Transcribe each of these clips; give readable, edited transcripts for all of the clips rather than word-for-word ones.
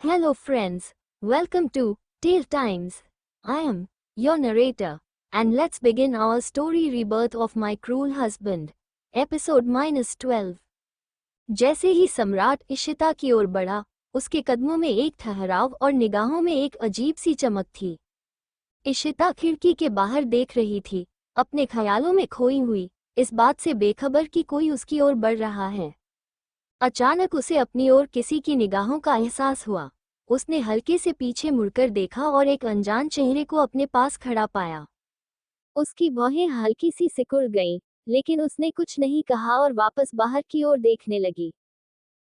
Hello friends, welcome to Tale Times. I am your narrator, and let's begin our story Rebirth of My Cruel Husband, episode -12. जैसे ही सम्राट इशिता की ओर बढ़ा, उसके कदमों में एक ठहराव और निगाहों में एक अजीब सी चमक थी। इशिता खिड़की के बाहर देख रही थी, अपने ख्यालों में खोई हुई, इस बात से बेखबर कि कोई उसकी ओर बढ़ रहा है। अचानक उसे अपनी ओर किसी की निगाहों का एहसास हुआ। उसने हल्के से पीछे मुड़कर देखा और एक अनजान चेहरे को अपने पास खड़ा पाया। उसकी भौहें हल्की सी सिकुड़ गईं, लेकिन उसने कुछ नहीं कहा और वापस बाहर की ओर देखने लगी।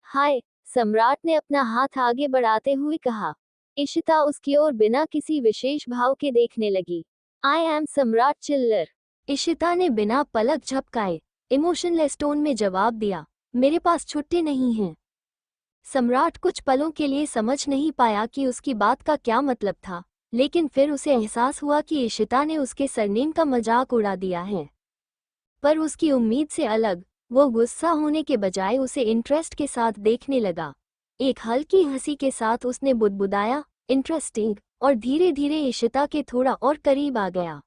हाय, सम्राट ने अपना हाथ आगे बढ़ाते हुए कहा। इशिता उसकी ओर बिना किसी विशेष भाव के देखने लगी। आई एम सम्राट चिल्लर। इशिता ने बिना पलक झपकाए इमोशनलेस टोन में जवाब दिया, मेरे पास छुट्टी नहीं है। सम्राट कुछ पलों के लिए समझ नहीं पाया कि उसकी बात का क्या मतलब था, लेकिन फिर उसे एहसास हुआ कि इशिता ने उसके सरनेम का मजाक उड़ा दिया है। पर उसकी उम्मीद से अलग, वो गुस्सा होने के बजाय उसे इंटरेस्ट के साथ देखने लगा। एक हल्की हंसी के साथ उसने बुदबुदाया, इंटरेस्टिंग, और धीरे धीरे इशिता के थोड़ा और करीब आ गया।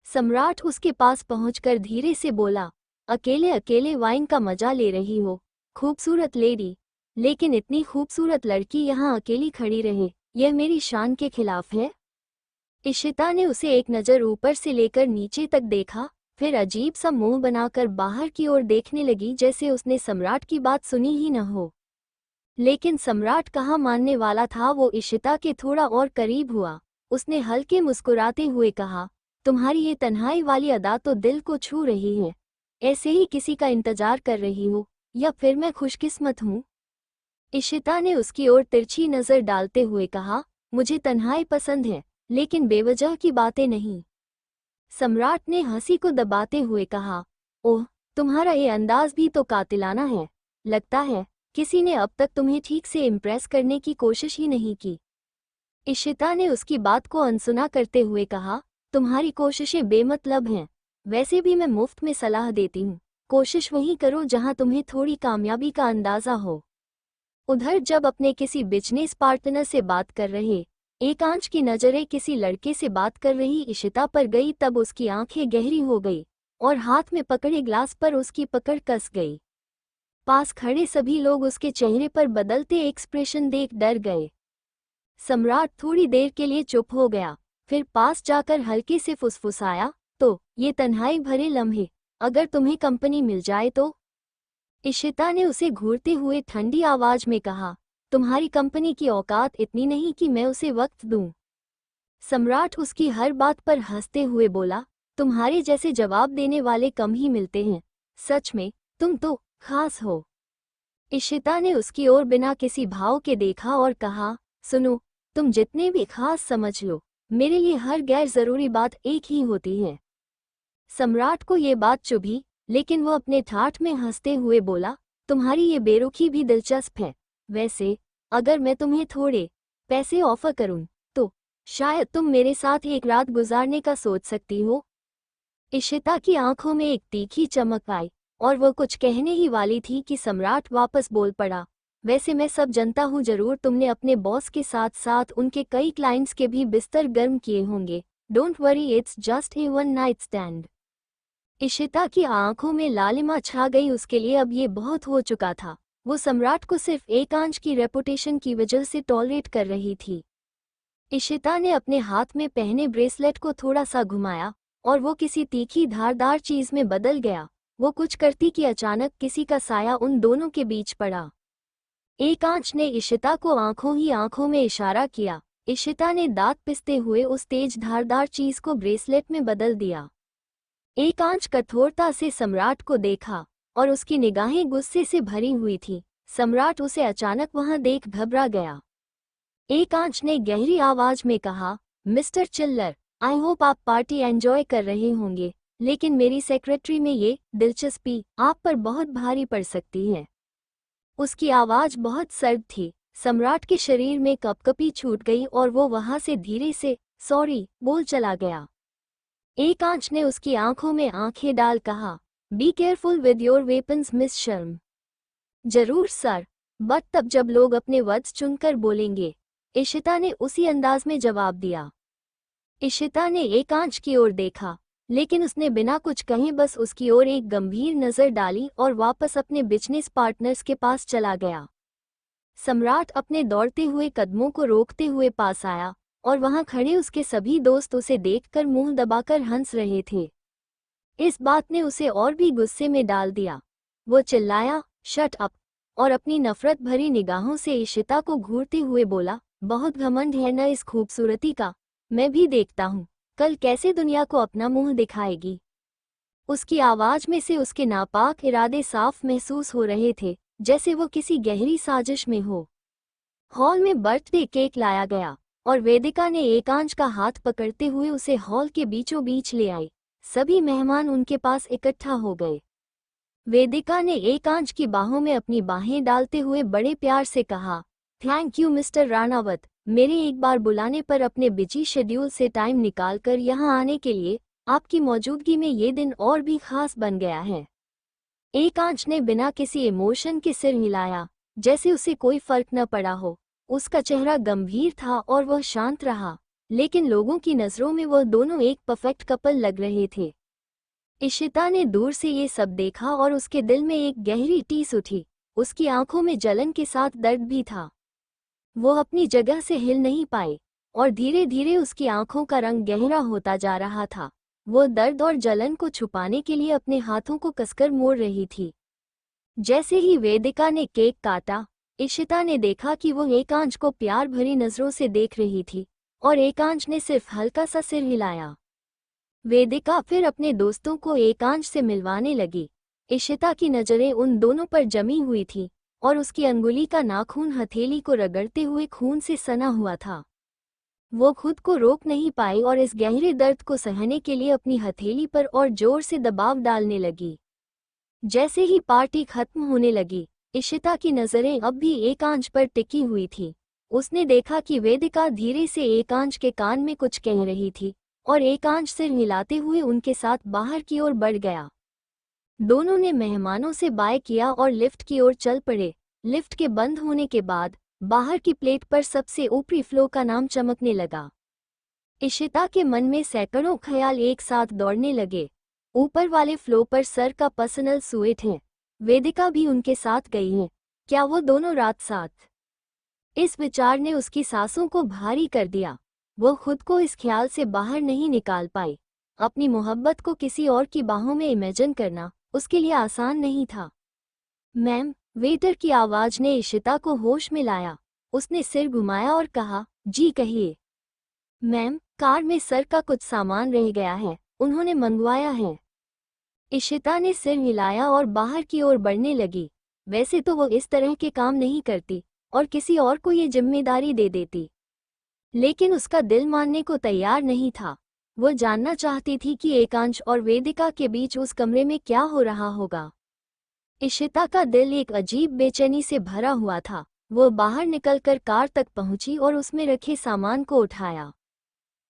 सम्राट उसके पास पहुंचकर धीरे से बोला, अकेले अकेले वाइन का मजा ले रही हो, खूबसूरत लेडी, लेकिन इतनी खूबसूरत लड़की यहाँ अकेली खड़ी रहे, यह मेरी शान के खिलाफ है। इशिता ने उसे एक नज़र ऊपर से लेकर नीचे तक देखा, फिर अजीब सा मुंह बनाकर बाहर की ओर देखने लगी, जैसे उसने सम्राट की बात सुनी ही न हो। लेकिन सम्राट कहाँ मानने वाला था। वो इशिता के थोड़ा और करीब हुआ। उसने हल्के मुस्कुराते हुए कहा, तुम्हारी ये तन्हाई वाली अदा तो दिल को छू रही है। ऐसे ही किसी का इंतजार कर रही हो, या फिर मैं खुशकिस्मत हूँ? इशिता ने उसकी ओर तिरछी नजर डालते हुए कहा, मुझे तन्हाई पसंद है, लेकिन बेवजह की बातें नहीं। सम्राट ने हंसी को दबाते हुए कहा, ओह, तुम्हारा ये अंदाज भी तो कातिलाना है। लगता है किसी ने अब तक तुम्हें ठीक से इम्प्रेस करने की कोशिश ही नहीं की। इशिता ने उसकी बात को अनसुना करते हुए कहा, तुम्हारी कोशिशें बेमतलब हैं। वैसे भी मैं मुफ्त में सलाह देती हूँ, कोशिश वहीं करो जहाँ तुम्हें थोड़ी कामयाबी का अंदाजा हो। उधर जब अपने किसी बिजनेस पार्टनर से बात कर रहे एकांश की नजरें किसी लड़के से बात कर रही इशिता पर गई, तब उसकी आंखें गहरी हो गई और हाथ में पकड़े ग्लास पर उसकी पकड़ कस गई। पास खड़े सभी लोग उसके चेहरे पर बदलते एक्सप्रेशन देख डर गए। सम्राट थोड़ी देर के लिए चुप हो गया, फिर पास जाकर हल्के से फुसफुसाया, तो ये तन्हाई भरे लम्हे, अगर तुम्हें कंपनी मिल जाए तो? इशिता ने उसे घूरते हुए ठंडी आवाज में कहा, तुम्हारी कंपनी की औकात इतनी नहीं कि मैं उसे वक्त दूं। सम्राट उसकी हर बात पर हंसते हुए बोला, तुम्हारे जैसे जवाब देने वाले कम ही मिलते हैं। सच में तुम तो खास हो। इशिता ने उसकी ओर बिना किसी भाव के देखा और कहा, सुनो, तुम जितने भी खास समझ लो, मेरे लिए हर गैर जरूरी बात एक ही होती है। सम्राट को ये बात चुभी, लेकिन वो अपने ठाठ में हंसते हुए बोला, तुम्हारी ये बेरुखी भी दिलचस्प है। वैसे अगर मैं तुम्हें थोड़े पैसे ऑफर करूं, तो शायद तुम मेरे साथ एक रात गुजारने का सोच सकती हो। इशिता की आंखों में एक तीखी चमक आई, और वो कुछ कहने ही वाली थी कि सम्राट वापस बोल पड़ा, वैसे मैं सब जानता हूँ, जरूर तुमने अपने बॉस के साथ साथ उनके कई क्लाइंट्स के भी बिस्तर गर्म किए होंगे। Don't worry, it's just a one night stand. Ishita की आंखों में लालिमा छा गई। उसके लिए अब ये बहुत हो चुका था। वो सम्राट को सिर्फ एकांश की रेपुटेशन की वजह से टॉलरेट कर रही थी। इशिता ने अपने हाथ में पहने ब्रेसलेट को थोड़ा सा घुमाया और वो किसी तीखी धारदार चीज में बदल गया। वो कुछ करती कि अचानक किसी का साया उन दोनों के बीच पड़ा। एकांश ने इशिता को आंखों ही आंखों में इशारा किया। इशिता ने दांत पिसते हुए उस तेज धारदार चीज को ब्रेसलेट में बदल दिया। एकांश कठोरता से सम्राट को देखा और उसकी निगाहें गुस्से से भरी हुई थी। सम्राट उसे अचानक वहां देख घबरा गया। एकांश ने गहरी आवाज में कहा, मिस्टर चिल्लर, आई होप आप पार्टी एंजॉय कर रहे होंगे, लेकिन मेरी सेक्रेटरी में ये दिलचस्पी आप पर बहुत भारी पड़ सकती है। उसकी आवाज बहुत सर्द थी। सम्राट के शरीर में कपकपी छूट गई और वो वहां से धीरे से सॉरी बोल चला गया। एकांश ने उसकी आंखों में आंखें डाल कहा, be careful with your weapons miss शर्म। जरूर सर, बट तब जब लोग अपने वर्ड्स चुनकर बोलेंगे, इशिता ने उसी अंदाज में जवाब दिया। इशिता ने एकांश की ओर देखा, लेकिन उसने बिना कुछ कहे बस उसकी ओर एक गंभीर नजर डाली और वापस अपने बिजनेस पार्टनर्स के पास चला गया। सम्राट अपने दौड़ते हुए कदमों को रोकते हुए पास आया और वहां खड़े उसके सभी दोस्त उसे देखकर मुंह दबाकर हंस रहे थे। इस बात ने उसे और भी गुस्से में डाल दिया। वो चिल्लाया, शट अप, और अपनी नफरत भरी निगाहों से इशिता को घूरते हुए बोला, बहुत घमंड है न इस खूबसूरती का, मैं भी देखता हूँ कल कैसे दुनिया को अपना मुंह दिखाएगी। उसकी आवाज में से उसके नापाक इरादे साफ महसूस हो रहे थे, जैसे वो किसी गहरी साजिश में हो। हॉल में बर्थडे केक लाया गया और वेदिका ने एकांश का हाथ पकड़ते हुए उसे हॉल के बीचों बीच ले आई। सभी मेहमान उनके पास इकट्ठा हो गए। वेदिका ने एकांश की बाहों में अपनी बाहें डालते हुए बड़े प्यार से कहा, थैंक यू मिस्टर राणावत, मेरे एक बार बुलाने पर अपने बिजी शेड्यूल से टाइम निकालकर यहाँ आने के लिए। आपकी मौजूदगी में ये दिन और भी खास बन गया है। एकांश ने बिना किसी इमोशन के सिर हिलाया, जैसे उसे कोई फर्क न पड़ा हो। उसका चेहरा गंभीर था और वह शांत रहा, लेकिन लोगों की नज़रों में वह दोनों एक परफेक्ट कपल लग रहे थे। इशिता ने दूर से ये सब देखा और उसके दिल में एक गहरी टीस उठी। उसकी आंखों में जलन के साथ दर्द भी था। वो अपनी जगह से हिल नहीं पाई और धीरे धीरे उसकी आंखों का रंग गहरा होता जा रहा था। वो दर्द और जलन को छुपाने के लिए अपने हाथों को कसकर मोड़ रही थी। जैसे ही वेदिका ने केक काटा, इशिता ने देखा कि वो एकांश को प्यार भरी नजरों से देख रही थी और एकांश ने सिर्फ हल्का सा सिर हिलाया। वेदिका फिर अपने दोस्तों को एकांश से मिलवाने लगी। इशिता की नजरें उन दोनों पर जमी हुई थी और उसकी अंगुली का नाखून हथेली को रगड़ते हुए खून से सना हुआ था। वो खुद को रोक नहीं पाई और इस गहरे दर्द को सहने के लिए अपनी हथेली पर और जोर से दबाव डालने लगी। जैसे ही पार्टी खत्म होने लगी, इशिता की नजरें अब भी एकांश पर टिकी हुई थी। उसने देखा कि वेदिका धीरे से एकांश के कान में कुछ कह रही थी और एकांश सिर हिलाते हुए उनके साथ बाहर की ओर बढ़ गया। दोनों ने मेहमानों से बाय किया और लिफ्ट की ओर चल पड़े। लिफ्ट के बंद होने के बाद बाहर की प्लेट पर सबसे ऊपरी फ्लो का नाम चमकने लगा। इशिता के मन में सैकड़ों ख्याल एक साथ दौड़ने लगे। ऊपर वाले फ्लो पर सर का पर्सनल स्वीट है, वेदिका भी उनके साथ गई है, क्या वो दोनों रात साथ? इस विचार ने उसकी सांसों को भारी कर दिया। वो खुद को इस ख्याल से बाहर नहीं निकाल पाई। अपनी मोहब्बत को किसी और की बाहों में इमेजिन करना उसके लिए आसान नहीं था। मैम, वेटर की आवाज ने इशिता को होश में लाया। उसने सिर घुमाया और कहा, जी कहिए। मैम, कार में सर का कुछ सामान रह गया है, उन्होंने मंगवाया है। इशिता ने सिर हिलाया और बाहर की ओर बढ़ने लगी। वैसे तो वो इस तरह के काम नहीं करती और किसी और को ये जिम्मेदारी दे देती, लेकिन उसका दिल मानने को तैयार नहीं था। वो जानना चाहती थी कि एकांश और वेदिका के बीच उस कमरे में क्या हो रहा होगा। इशिता का दिल एक अजीब बेचैनी से भरा हुआ था। वो बाहर निकलकर कार तक पहुंची और उसमें रखे सामान को उठाया।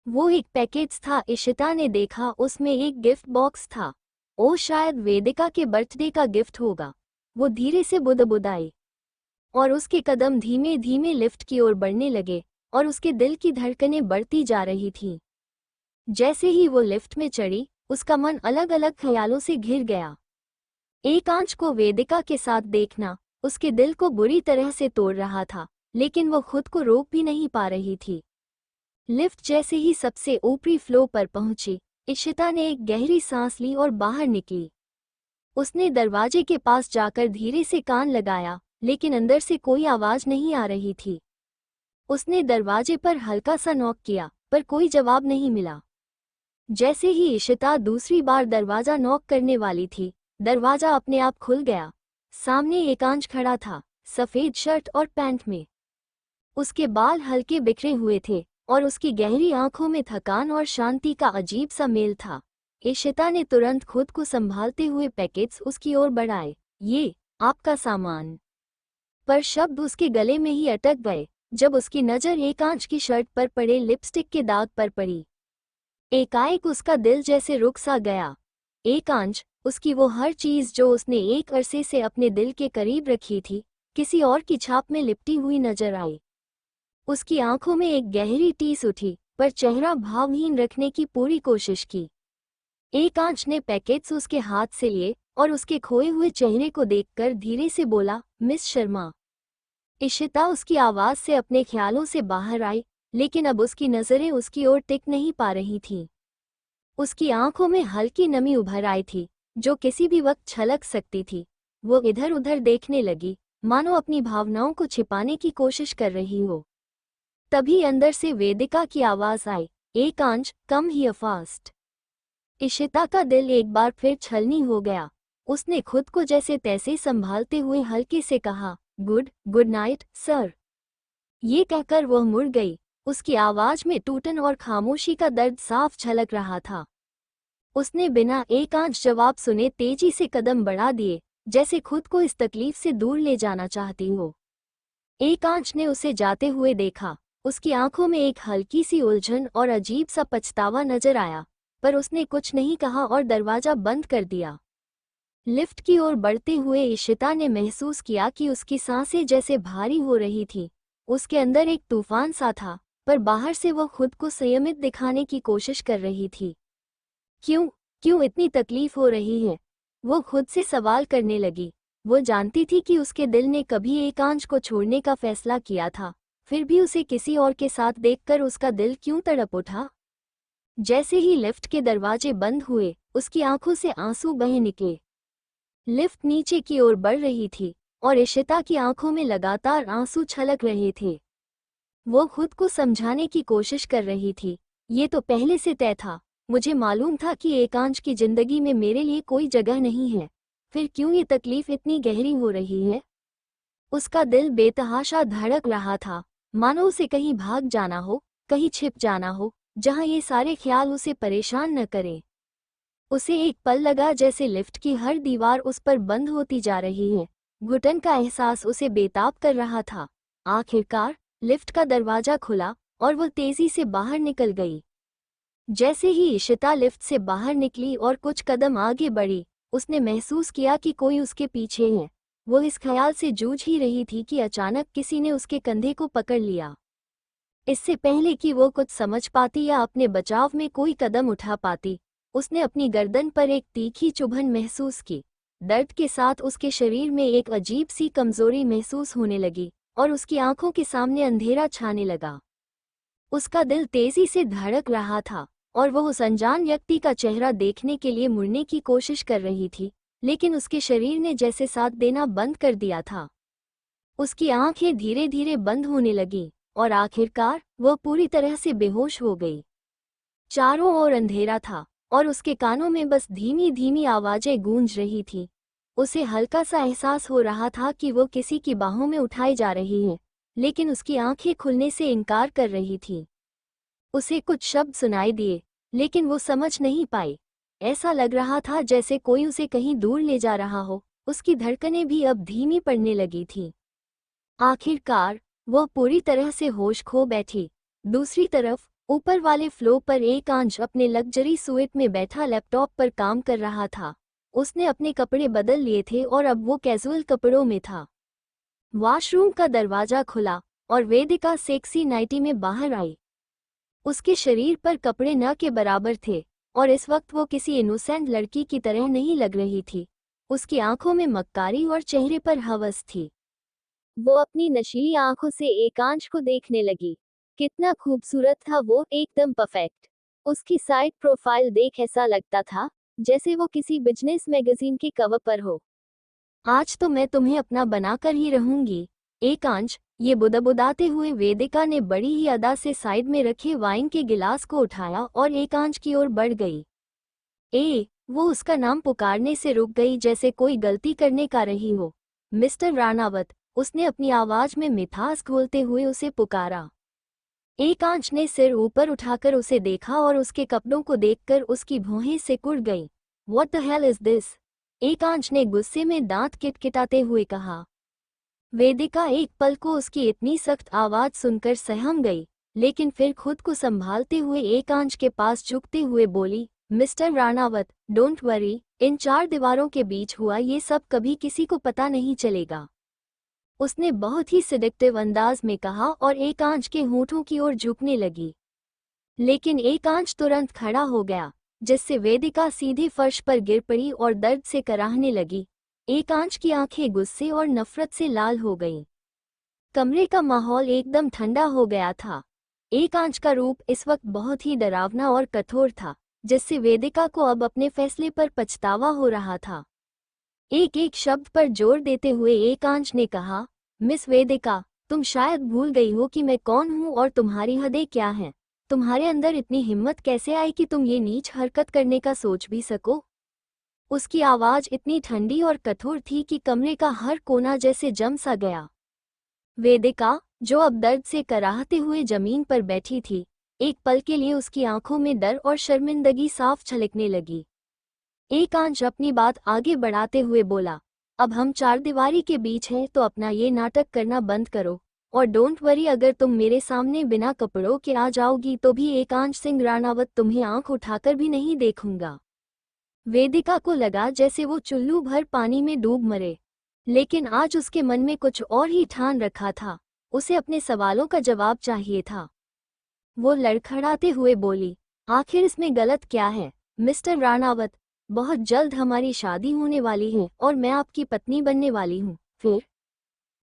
वो एक पैकेज था। इशिता ने देखा उसमें एक गिफ्ट बॉक्स था। ओ, शायद वेदिका के बर्थडे का गिफ्ट होगा। वो धीरे से बुदबुदाई और उसके कदम धीमे धीमे लिफ्ट की ओर बढ़ने लगे और उसके दिल की धड़कनें बढ़ती जा रही थीं। जैसे ही वो लिफ्ट में चढ़ी, उसका मन अलग अलग ख्यालों से घिर गया। एकांश को वेदिका के साथ देखना उसके दिल को बुरी तरह से तोड़ रहा था, लेकिन वो खुद को रोक भी नहीं पा रही थी। लिफ्ट जैसे ही सबसे ऊपरी फ्लो पर पहुंची, इशिता ने एक गहरी सांस ली और बाहर निकली। उसने दरवाजे के पास जाकर धीरे से कान लगाया, लेकिन अंदर से कोई आवाज नहीं आ रही थी। उसने दरवाजे पर हल्का सा नॉक किया, पर कोई जवाब नहीं मिला। जैसे ही इशिता दूसरी बार दरवाजा नॉक करने वाली थी, दरवाजा अपने आप खुल गया। सामने एकांश खड़ा था, सफेद शर्ट और पैंट में। उसके बाल हल्के बिखरे हुए थे और उसकी गहरी आंखों में थकान और शांति का अजीब सा मेल था। इशिता ने तुरंत खुद को संभालते हुए पैकेट्स उसकी ओर बढ़ाए। ये आपका सामान। पर शब्द उसके गले में ही अटक गए जब उसकी नज़र एकांश की शर्ट पर पड़े लिपस्टिक के दाग पर पड़ी। एकाएक उसका दिल जैसे रुक सा गया। एकांश, उसकी वो हर चीज जो उसने एक अरसे से अपने दिल के करीब रखी थी, किसी और की छाप में लिपटी हुई नजर आई। उसकी आंखों में एक गहरी टीस उठी, पर चेहरा भावहीन रखने की पूरी कोशिश की। एकांश ने पैकेट्स उसके हाथ से लिए और उसके खोए हुए चेहरे को देखकर धीरे से बोला, मिस शर्मा। इशिता उसकी आवाज से अपने ख्यालों से बाहर आई, लेकिन अब उसकी नजरें उसकी ओर टिक नहीं पा रही थीं। उसकी आंखों में हल्की नमी उभर आई थी, जो किसी भी वक्त छलक सकती थी। वो इधर उधर देखने लगी, मानो अपनी भावनाओं को छिपाने की कोशिश कर रही हो। तभी अंदर से वेदिका की आवाज आई, एकांश, कम हियर फास्ट। इशिता का दिल एक बार फिर छलनी हो गया। उसने खुद को जैसे तैसे संभालते हुए हल्के से कहा, गुड नाइट सर। ये कहकर वह मुड़ गई। उसकी आवाज में टूटन और खामोशी का दर्द साफ झलक रहा था। उसने बिना एकांश जवाब सुने तेजी से कदम बढ़ा दिए, जैसे खुद को इस तकलीफ से दूर ले जाना चाहती हो। एकांश ने उसे जाते हुए देखा। उसकी आंखों में एक हल्की सी उलझन और अजीब सा पछतावा नजर आया, पर उसने कुछ नहीं कहा और दरवाजा बंद कर दिया। लिफ्ट की ओर बढ़ते हुए इशिता ने महसूस किया कि उसकी सांसें जैसे भारी हो रही थीं। उसके अंदर एक तूफान सा था, पर बाहर से वो खुद को संयमित दिखाने की कोशिश कर रही थी। क्यों क्यों इतनी तकलीफ हो रही है? वो खुद से सवाल करने लगी। वो जानती थी कि उसके दिल ने कभी एकांश को छोड़ने का फैसला किया था, फिर भी उसे किसी और के साथ देखकर उसका दिल क्यों तड़प उठा। जैसे ही लिफ्ट के दरवाजे बंद हुए, उसकी आंखों से आंसू बह निकले। लिफ्ट नीचे की ओर बढ़ रही थी और इशिता की आंखों में लगातार आंसू छलक रहे थे। वो खुद को समझाने की कोशिश कर रही थी, ये तो पहले से तय था। मुझे मालूम था कि एकांश की जिंदगी में मेरे लिए कोई जगह नहीं है, फिर क्यों ये तकलीफ इतनी गहरी हो रही है? उसका दिल बेतहाशा धड़क रहा था, मानो उसे कहीं भाग जाना हो, कहीं छिप जाना हो, जहां ये सारे ख्याल उसे परेशान न करें। उसे एक पल लगा जैसे लिफ्ट की हर दीवार उस पर बंद होती जा रही है। घुटन का एहसास उसे बेताब कर रहा था। आखिरकार लिफ्ट का दरवाजा खुला और वो तेजी से बाहर निकल गई। जैसे ही इशिता लिफ्ट से बाहर निकली और कुछ कदम आगे बढ़ी, उसने महसूस किया कि कोई उसके पीछे है। वो इस ख्याल से जूझ ही रही थी कि अचानक किसी ने उसके कंधे को पकड़ लिया। इससे पहले कि वो कुछ समझ पाती या अपने बचाव में कोई कदम उठा पाती, उसने अपनी गर्दन पर एक तीखी चुभन महसूस की। दर्द के साथ उसके शरीर में एक अजीब सी कमजोरी महसूस होने लगी और उसकी आंखों के सामने अंधेरा छाने लगा। उसका दिल तेजी से धड़क रहा था और वह उस अनजान व्यक्ति का चेहरा देखने के लिए मुड़ने की कोशिश कर रही थी, लेकिन उसके शरीर ने जैसे साथ देना बंद कर दिया था। उसकी आंखें धीरे धीरे बंद होने लगीं और आखिरकार वह पूरी तरह से बेहोश हो गई। चारों ओर अंधेरा था और उसके कानों में बस धीमी धीमी आवाजें गूंज रही थीं। उसे हल्का सा एहसास हो रहा था कि वो किसी की बाहों में उठाई जा रही है, लेकिन उसकी आंखें खुलने से इनकार कर रही थीं। उसे कुछ शब्द सुनाई दिए, लेकिन वो समझ नहीं पाई। ऐसा लग रहा था जैसे कोई उसे कहीं दूर ले जा रहा हो। उसकी धड़कनें भी अब धीमी पड़ने लगी थीं। आखिरकार वह पूरी तरह से होश खो बैठी। दूसरी तरफ ऊपर वाले फ्लोर पर एकांश अपने लग्जरी सूट में बैठा लैपटॉप पर काम कर रहा था। उसने अपने कपड़े बदल लिए थे और अब वो कैजुअल कपड़ों में था। वॉशरूम का दरवाजा खुला और वेदिका सेक्सी नाइटी में बाहर आई। उसके शरीर पर कपड़े न के बराबर थे और इस वक्त वो किसी इनोसेंट लड़की की तरह नहीं लग रही थी। उसकी आंखों में मक्कारी और चेहरे पर हवस थी। वो अपनी नशीली आंखों से एकांश को देखने लगी। कितना खूबसूरत था वो, एकदम परफेक्ट। उसकी साइड प्रोफाइल देख ऐसा लगता था जैसे वो किसी बिजनेस मैगजीन के कवर पर हो। आज तो मैं तुम्हें अपना बनाकर ही रहूंगी, एकांश। ये बुदबुदाते हुए वेदिका ने बड़ी ही अदा से साइड में रखे वाइन के गिलास को उठाया और एकांश की ओर बढ़ गई। वो उसका नाम पुकारने से रुक गई जैसे कोई गलती करने का रही हो। मिस्टर राणावत, उसने अपनी आवाज में मिठास घोलते हुए उसे पुकारा। एकांश ने सिर ऊपर उठाकर उसे देखा और उसके कपड़ों को देखकर उसकी भौहें सिकुड़ गईं। What the hell is this? एकांश ने गुस्से में दांत किटकिटाते हुए कहा। वेदिका एक पल को उसकी इतनी सख्त आवाज सुनकर सहम गई, लेकिन फिर खुद को संभालते हुए एकांश के पास झुकते हुए बोली, मिस्टर राणावत, डोंट वरी, इन चार दीवारों के बीच हुआ ये सब कभी किसी को पता नहीं चलेगा। उसने बहुत ही सिडक्टिव अंदाज में कहा और एकांश के होठों की ओर झुकने लगी। लेकिन एकांश तुरंत खड़ा हो गया, जिससे वेदिका सीधे फर्श पर गिर पड़ी और दर्द से कराहने लगी। एकांश की आंखें गुस्से और नफरत से लाल हो गईं। कमरे का माहौल एकदम ठंडा हो गया था। एकांश का रूप इस वक्त बहुत ही डरावना और कठोर था, जिससे वेदिका को अब अपने फैसले पर पछतावा हो रहा था। एक एक शब्द पर जोर देते हुए एकांश ने कहा, मिस वेदिका, तुम शायद भूल गई हो कि मैं कौन हूँ और तुम्हारी हदें क्या हैं। तुम्हारे अंदर इतनी हिम्मत कैसे आई कि तुम ये नीच हरकत करने का सोच भी सको। उसकी आवाज इतनी ठंडी और कठोर थी कि कमरे का हर कोना जैसे जम सा गया। वेदिका, जो अब दर्द से कराहते हुए जमीन पर बैठी थी, एक पल के लिए उसकी आंखों में डर और शर्मिंदगी साफ छलकने लगी। एकांश अपनी बात आगे बढ़ाते हुए बोला, अब हम चारदीवारी के बीच हैं तो अपना ये नाटक करना बंद करो, और डोंट वरी, अगर तुम मेरे सामने बिना कपड़ों के आ जाओगी तो भी एकांश सिंह राणावत तुम्हें आंख उठाकर भी नहीं देखूंगा। वेदिका को लगा जैसे वो चुल्लू भर पानी में डूब मरे, लेकिन आज उसके मन में कुछ और ही ठान रखा था। उसे अपने सवालों का जवाब चाहिए था। वो लड़खड़ाते हुए बोली, आखिर इसमें गलत क्या है मिस्टर राणावत? बहुत जल्द हमारी शादी होने वाली है और मैं आपकी पत्नी बनने वाली हूँ। फिर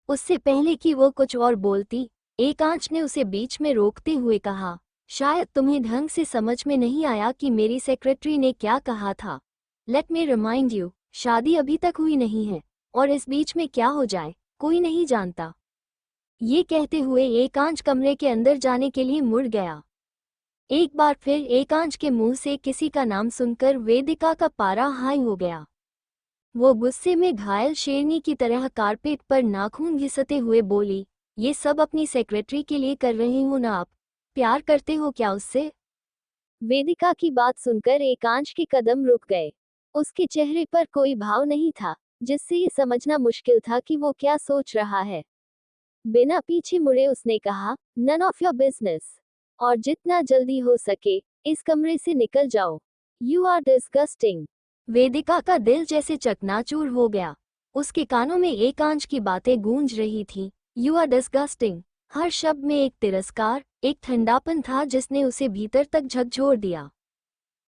उससे पहले कि वो कुछ और बोलती, एकांश ने उसे बीच में रोकते हुए कहा, शायद तुम्हें ढंग से समझ में नहीं आया कि मेरी सेक्रेटरी ने क्या कहा था। लेट मी रिमाइंड यू, शादी अभी तक हुई नहीं है, और इस बीच में क्या हो जाए कोई नहीं जानता। ये कहते हुए एकांश कमरे के अंदर जाने के लिए मुड़ गया। एक बार फिर एकांश के मुंह से किसी का नाम सुनकर वेदिका का पारा हाई हो गया। वो गुस्से में घायल शेरनी की तरह कारपेट पर नाखून घिसते हुए बोली, ये सब अपनी सेक्रेटरी के लिए कर रहे हो ना आप? प्यार करते हो क्या उससे? वेदिका की बात सुनकर एकांश के कदम रुक गए। उसके चेहरे पर कोई भाव नहीं था, जिससे ये समझना मुश्किल था कि वो क्या सोच रहा है। बिना पीछे मुड़े उसने कहा, नन ऑफ योर बिजनेस, और जितना जल्दी हो सके इस कमरे से निकल जाओ। You are disgusting. वेदिका का दिल जैसे चकनाचूर हो गया। उसके कानों में एकांश की बातें गूंज रही थीं। यू आर डिस्गस्टिंग, हर शब्द में एक तिरस्कार, एक ठंडापन था जिसने उसे भीतर तक झकझोर दिया।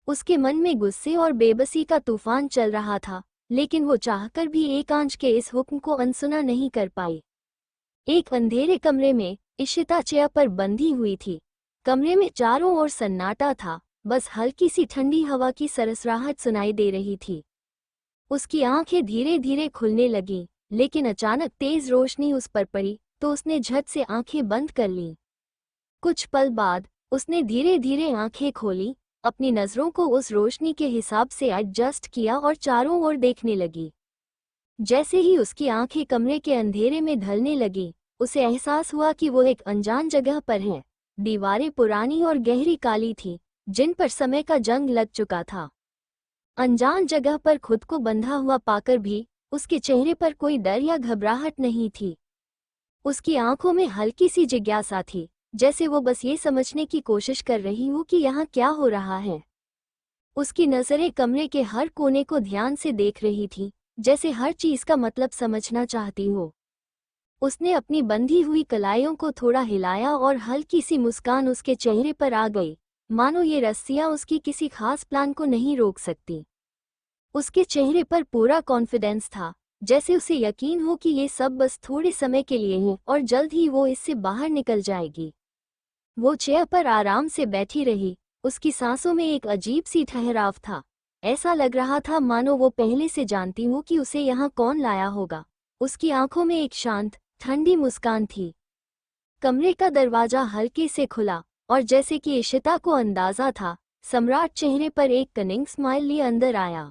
उसके मन में गुस्से और बेबसी का तूफान चल रहा था, लेकिन वो चाहकर भी एकांश के इस हुक्म को अनसुना नहीं कर पाई। एक अंधेरे कमरे में इशिता चेयर पर बंधी हुई थी। कमरे में चारों ओर सन्नाटा था, बस हल्की सी ठंडी हवा की सरसराहट सुनाई दे रही थी। उसकी आंखें धीरे धीरे खुलने लगीं, लेकिन अचानक तेज रोशनी उस पर पड़ी तो उसने झट से आंखें बंद कर लीं। कुछ पल बाद उसने धीरे धीरे आंखें खोली, अपनी नजरों को उस रोशनी के हिसाब से एडजस्ट किया और चारों ओर देखने लगी। जैसे ही उसकी आंखें कमरे के अंधेरे में ढलने लगी, उसे एहसास हुआ कि वो एक अनजान जगह पर है। दीवारें पुरानी और गहरी काली थी, जिन पर समय का जंग लग चुका था। अनजान जगह पर खुद को बंधा हुआ पाकर भी उसके चेहरे पर कोई डर या घबराहट नहीं थी। उसकी आंखों में हल्की सी जिज्ञासा थी, जैसे वो बस ये समझने की कोशिश कर रही हो कि यहाँ क्या हो रहा है। उसकी नजरें कमरे के हर कोने को ध्यान से देख रही थी, जैसे हर चीज का मतलब समझना चाहती हो। उसने अपनी बंधी हुई कलाइयों को थोड़ा हिलाया और हल्की सी मुस्कान उसके चेहरे पर आ गई, मानो ये रस्सियां उसकी किसी खास प्लान को नहीं रोक सकती। उसके चेहरे पर पूरा कॉन्फिडेंस था, जैसे उसे यकीन हो कि ये सब बस थोड़े समय के लिए है और जल्द ही वो इससे बाहर निकल जाएगी। वो चेयर पर आराम से बैठी रही, उसकी सांसों में एक अजीब सी ठहराव था। ऐसा लग रहा था मानो वो पहले से जानती हो कि उसे यहाँ कौन लाया होगा। उसकी आंखों में एक शांत, ठंडी मुस्कान थी। कमरे का दरवाजा हल्के से खुला, और जैसे कि इशिता को अंदाजा था, सम्राट चेहरे पर एक कनिंग स्माइल लिए अंदर आया।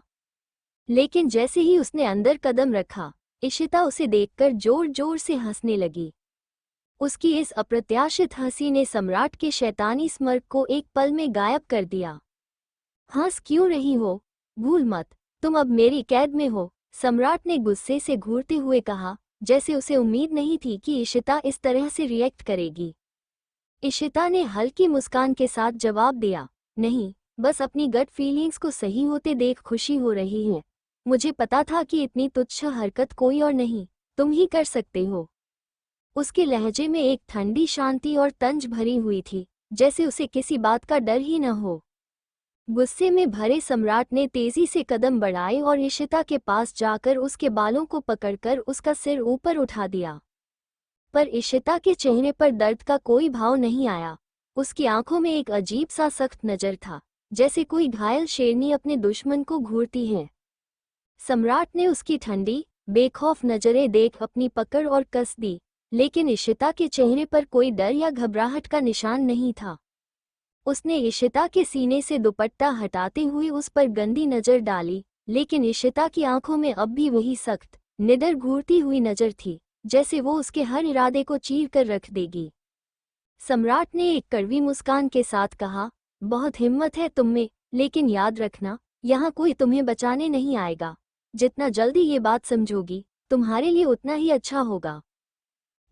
लेकिन जैसे ही उसने अंदर कदम रखा, इशिता उसे देखकर जोर जोर से हंसने लगी। उसकी इस अप्रत्याशित हंसी ने सम्राट के शैतानी स्mirk को एक पल में गायब कर दिया। हंस क्यों रही हो? भूल मत, तुम अब मेरी कैद में हो, सम्राट ने गुस्से से घूरते हुए कहा, जैसे उसे उम्मीद नहीं थी कि इशिता इस तरह से रिएक्ट करेगी। इशिता ने हल्की मुस्कान के साथ जवाब दिया, नहीं, बस अपनी गट फीलिंग्स को सही होते देख खुशी हो रही है। मुझे पता था कि इतनी तुच्छ हरकत कोई और नहीं, तुम ही कर सकते हो। उसके लहजे में एक ठंडी शांति और तंज भरी हुई थी, जैसे उसे किसी बात का डर ही न हो। गुस्से में भरे सम्राट ने तेजी से कदम बढ़ाए और इशिता के पास जाकर उसके बालों को पकड़कर उसका सिर ऊपर उठा दिया। पर इशिता के चेहरे पर दर्द का कोई भाव नहीं आया। उसकी आंखों में एक अजीब सा सख्त नजर था, जैसे कोई घायल शेरनी अपने दुश्मन को घूरती है। सम्राट ने उसकी ठंडी, बेखौफ नजरें देख अपनी पकड़ और कस दी, लेकिन इशिता के चेहरे पर कोई डर या घबराहट का निशान नहीं था। उसने इशिता के सीने से दुपट्टा हटाते हुए उस पर गंदी नजर डाली, लेकिन इशिता की आंखों में अब भी वही सख्त, निडर घूरती हुई नजर थी, जैसे वो उसके हर इरादे को चीर कर रख देगी। सम्राट ने एक कड़वी मुस्कान के साथ कहा, बहुत हिम्मत है तुम में, लेकिन याद रखना, यहाँ कोई तुम्हें बचाने नहीं आएगा। जितना जल्दी ये बात समझोगी, तुम्हारे लिए उतना ही अच्छा होगा।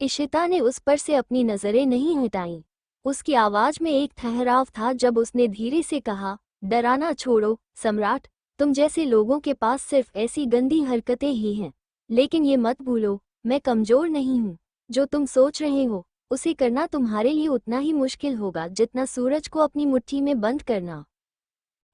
इशिता ने उस पर से अपनी नजरें नहीं हटाईं। उसकी आवाज में एक ठहराव था जब उसने धीरे से कहा, डराना छोड़ो सम्राट, तुम जैसे लोगों के पास सिर्फ ऐसी गंदी हरकतें ही हैं। लेकिन ये मत भूलो, मैं कमजोर नहीं हूँ। जो तुम सोच रहे हो, उसे करना तुम्हारे लिए उतना ही मुश्किल होगा जितना सूरज को अपनी मुट्ठी में बंद करना।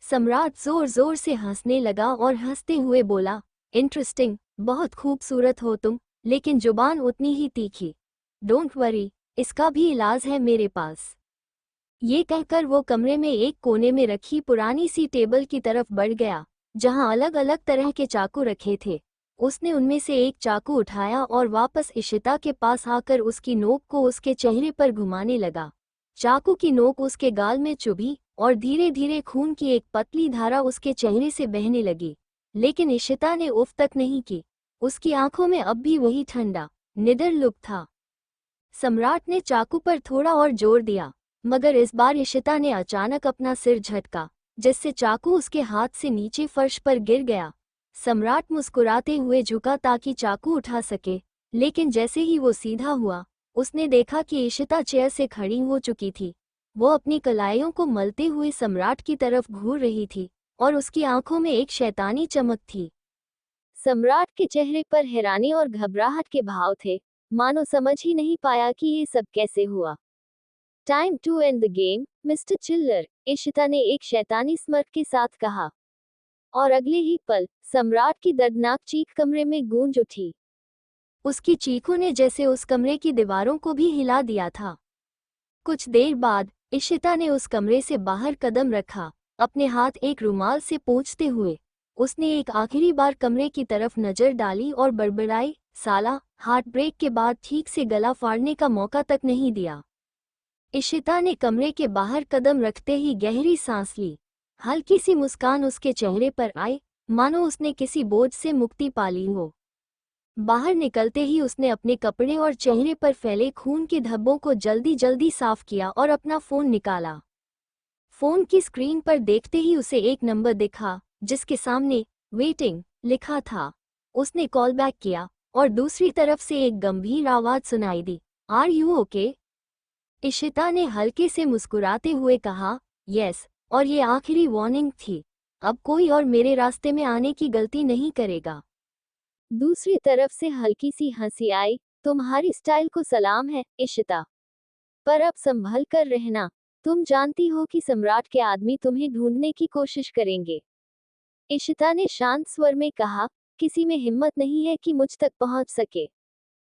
सम्राट जोर जोर से हंसने लगा और हंसते हुए बोला, इंटरेस्टिंग, बहुत खूबसूरत हो तुम, लेकिन जुबान उतनी ही तीखी। डोंट वरी, इसका भी इलाज है मेरे पास। ये कहकर वो कमरे में एक कोने में रखी पुरानी सी टेबल की तरफ बढ़ गया, जहां अलग अलग तरह के चाकू रखे थे। उसने उनमें से एक चाकू उठाया और वापस इशिता के पास आकर उसकी नोक को उसके चेहरे पर घुमाने लगा। चाकू की नोक उसके गाल में चुभी और धीरे धीरे खून की एक पतली धारा उसके चेहरे से बहने लगी, लेकिन इशिता ने उफ तक नहीं की। उसकी आंखों में अब भी वही ठंडा, निडर लुक था। सम्राट ने चाकू पर थोड़ा और जोर दिया, मगर इस बार इशिता ने अचानक अपना सिर झटका, जिससे चाकू उसके हाथ से नीचे फर्श पर गिर गया। सम्राट मुस्कुराते हुए झुका ताकि चाकू उठा सके, लेकिन जैसे ही वो सीधा हुआ, उसने देखा कि इशिता चेयर से खड़ी हो चुकी थी। वो अपनी कलाइयों को मलते हुए सम्राट की तरफ घूर रही थी और उसकी आंखों में एक शैतानी चमक थी। सम्राट के चेहरे पर हैरानी और घबराहट के भाव थे, मानो समझ ही नहीं पाया कि ये सब कैसे हुआ। Time to end the game, mister Chillar, Ishita ने एक शैतानी स्mirk के साथ कहा। और अगले ही पल सम्राट की दर्दनाक चीख कमरे में गूंज उठी। उसकी चीखों ने जैसे उस कमरे की दीवारों को भी हिला दिया था। कुछ देर बाद इशिता ने उस कमरे से बाहर कदम रखा, अपने हाथ एक रुमाल से पोंछते हुए। उसने एक आखिरी बार कमरे की तरफ नजर डाली और बड़बड़ाई, साला, हार्ट ब्रेक के बाद ठीक से गला फाड़ने का मौका तक नहीं दिया। इशिता ने कमरे के बाहर कदम रखते ही गहरी सांस ली। हल्की सी मुस्कान उसके चेहरे पर आई, मानो उसने किसी बोझ से मुक्ति पा ली हो। बाहर निकलते ही उसने अपने कपड़े और चेहरे पर फैले खून के धब्बों को जल्दी जल्दी साफ किया और अपना फोन निकाला। फोन की स्क्रीन पर देखते ही उसे एक नंबर दिखा, जिसके सामने वेटिंग लिखा था। उसने कॉल बैक किया और दूसरी तरफ से एक गंभीर आवाज सुनाई दी, आर यू ओके? इशिता ने हल्के से मुस्कुराते हुए कहा, यस, और ये आखिरी वार्निंग थी। अब कोई और मेरे रास्ते में आने की गलती नहीं करेगा। दूसरी तरफ से हल्की सी हंसी आई, तुम्हारी स्टाइल को सलाम है इशिता, पर अब संभल कर रहना। तुम जानती हो कि सम्राट के आदमी तुम्हें ढूंढने की कोशिश करेंगे। इशिता ने शांत स्वर में कहा, किसी में हिम्मत नहीं है कि मुझ तक पहुंच सके।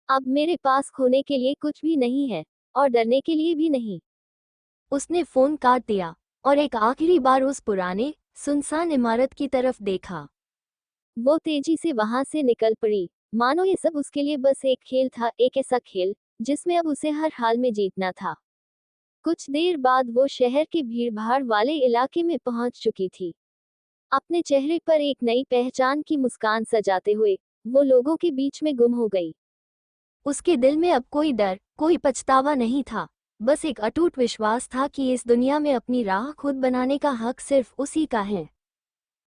अब मेरे पास खोने के लिए कुछ भी नहीं है, और डरने के लिए भी नहीं। उसने फोन काट दिया और एक आखिरी बार उस पुराने, सुनसान इमारत की तरफ देखा। वो तेजी से वहां से निकल पड़ी, मानो ये सब उसके लिए बस एक खेल था, एक ऐसा खेल जिसमें अब उसे हर हाल में जीतना था। कुछ देर बाद वो शहर के भीड़भाड़ वाले इलाके में पहुंच चुकी थी। अपने चेहरे पर एक नई पहचान की मुस्कान सजाते हुए वो लोगों के बीच में गुम हो गई। उसके दिल में अब कोई डर, कोई पछतावा नहीं था, बस एक अटूट विश्वास था कि इस दुनिया में अपनी राह खुद बनाने का हक सिर्फ उसी का है।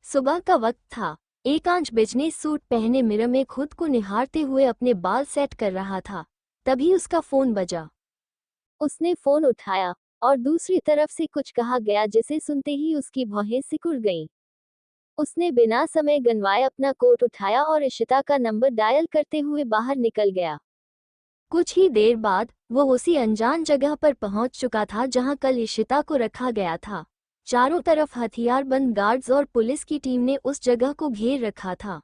सुबह का वक्त था। एकांश बिजनेस सूट पहने मिरर में खुद को निहारते हुए अपने बाल सेट कर रहा था। तभी उसका फोन बजा। उसने फोन उठाया और दूसरी तरफ से कुछ कहा गया जिसे सुनते ही उसकी भौहें सिकुड़ गईं। उसने बिना समय गंवाए अपना कोट उठाया और इशिता का नंबर डायल करते हुए बाहर निकल गया। कुछ ही देर बाद वो उसी अनजान जगह पर पहुंच चुका था जहां कल इशिता को रखा गया था। चारों तरफ हथियारबंद गार्ड्स और पुलिस की टीम ने उस जगह को घेर रखा था।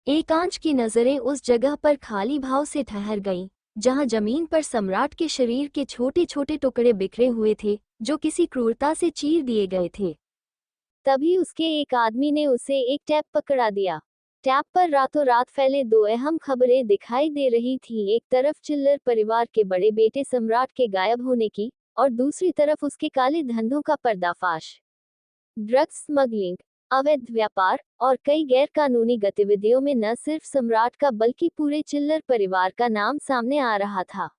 एकांश की नजरें उस जगह पर खाली भाव से ठहर गईं, जहां जमीन पर सम्राट के शरीर के छोटे छोटे टुकड़े बिखरे हुए थे, जो किसी क्रूरता से चीर दिए गए थे। तभी उसके एक आदमी ने उसे एक टैप पकड़ा दिया। टैप पर रातों रात फैले दो अहम खबरें दिखाई दे रही थी। एक तरफ चिल्लर परिवार के बड़े बेटे सम्राट के गायब होने की, और दूसरी तरफ उसके काले धंधों का पर्दाफाश। ड्रग्स स्मगलिंग, अवैध व्यापार और कई गैरकानूनी गतिविधियों में न सिर्फ सम्राट का बल्कि पूरे चिल्लर परिवार का नाम सामने आ रहा था।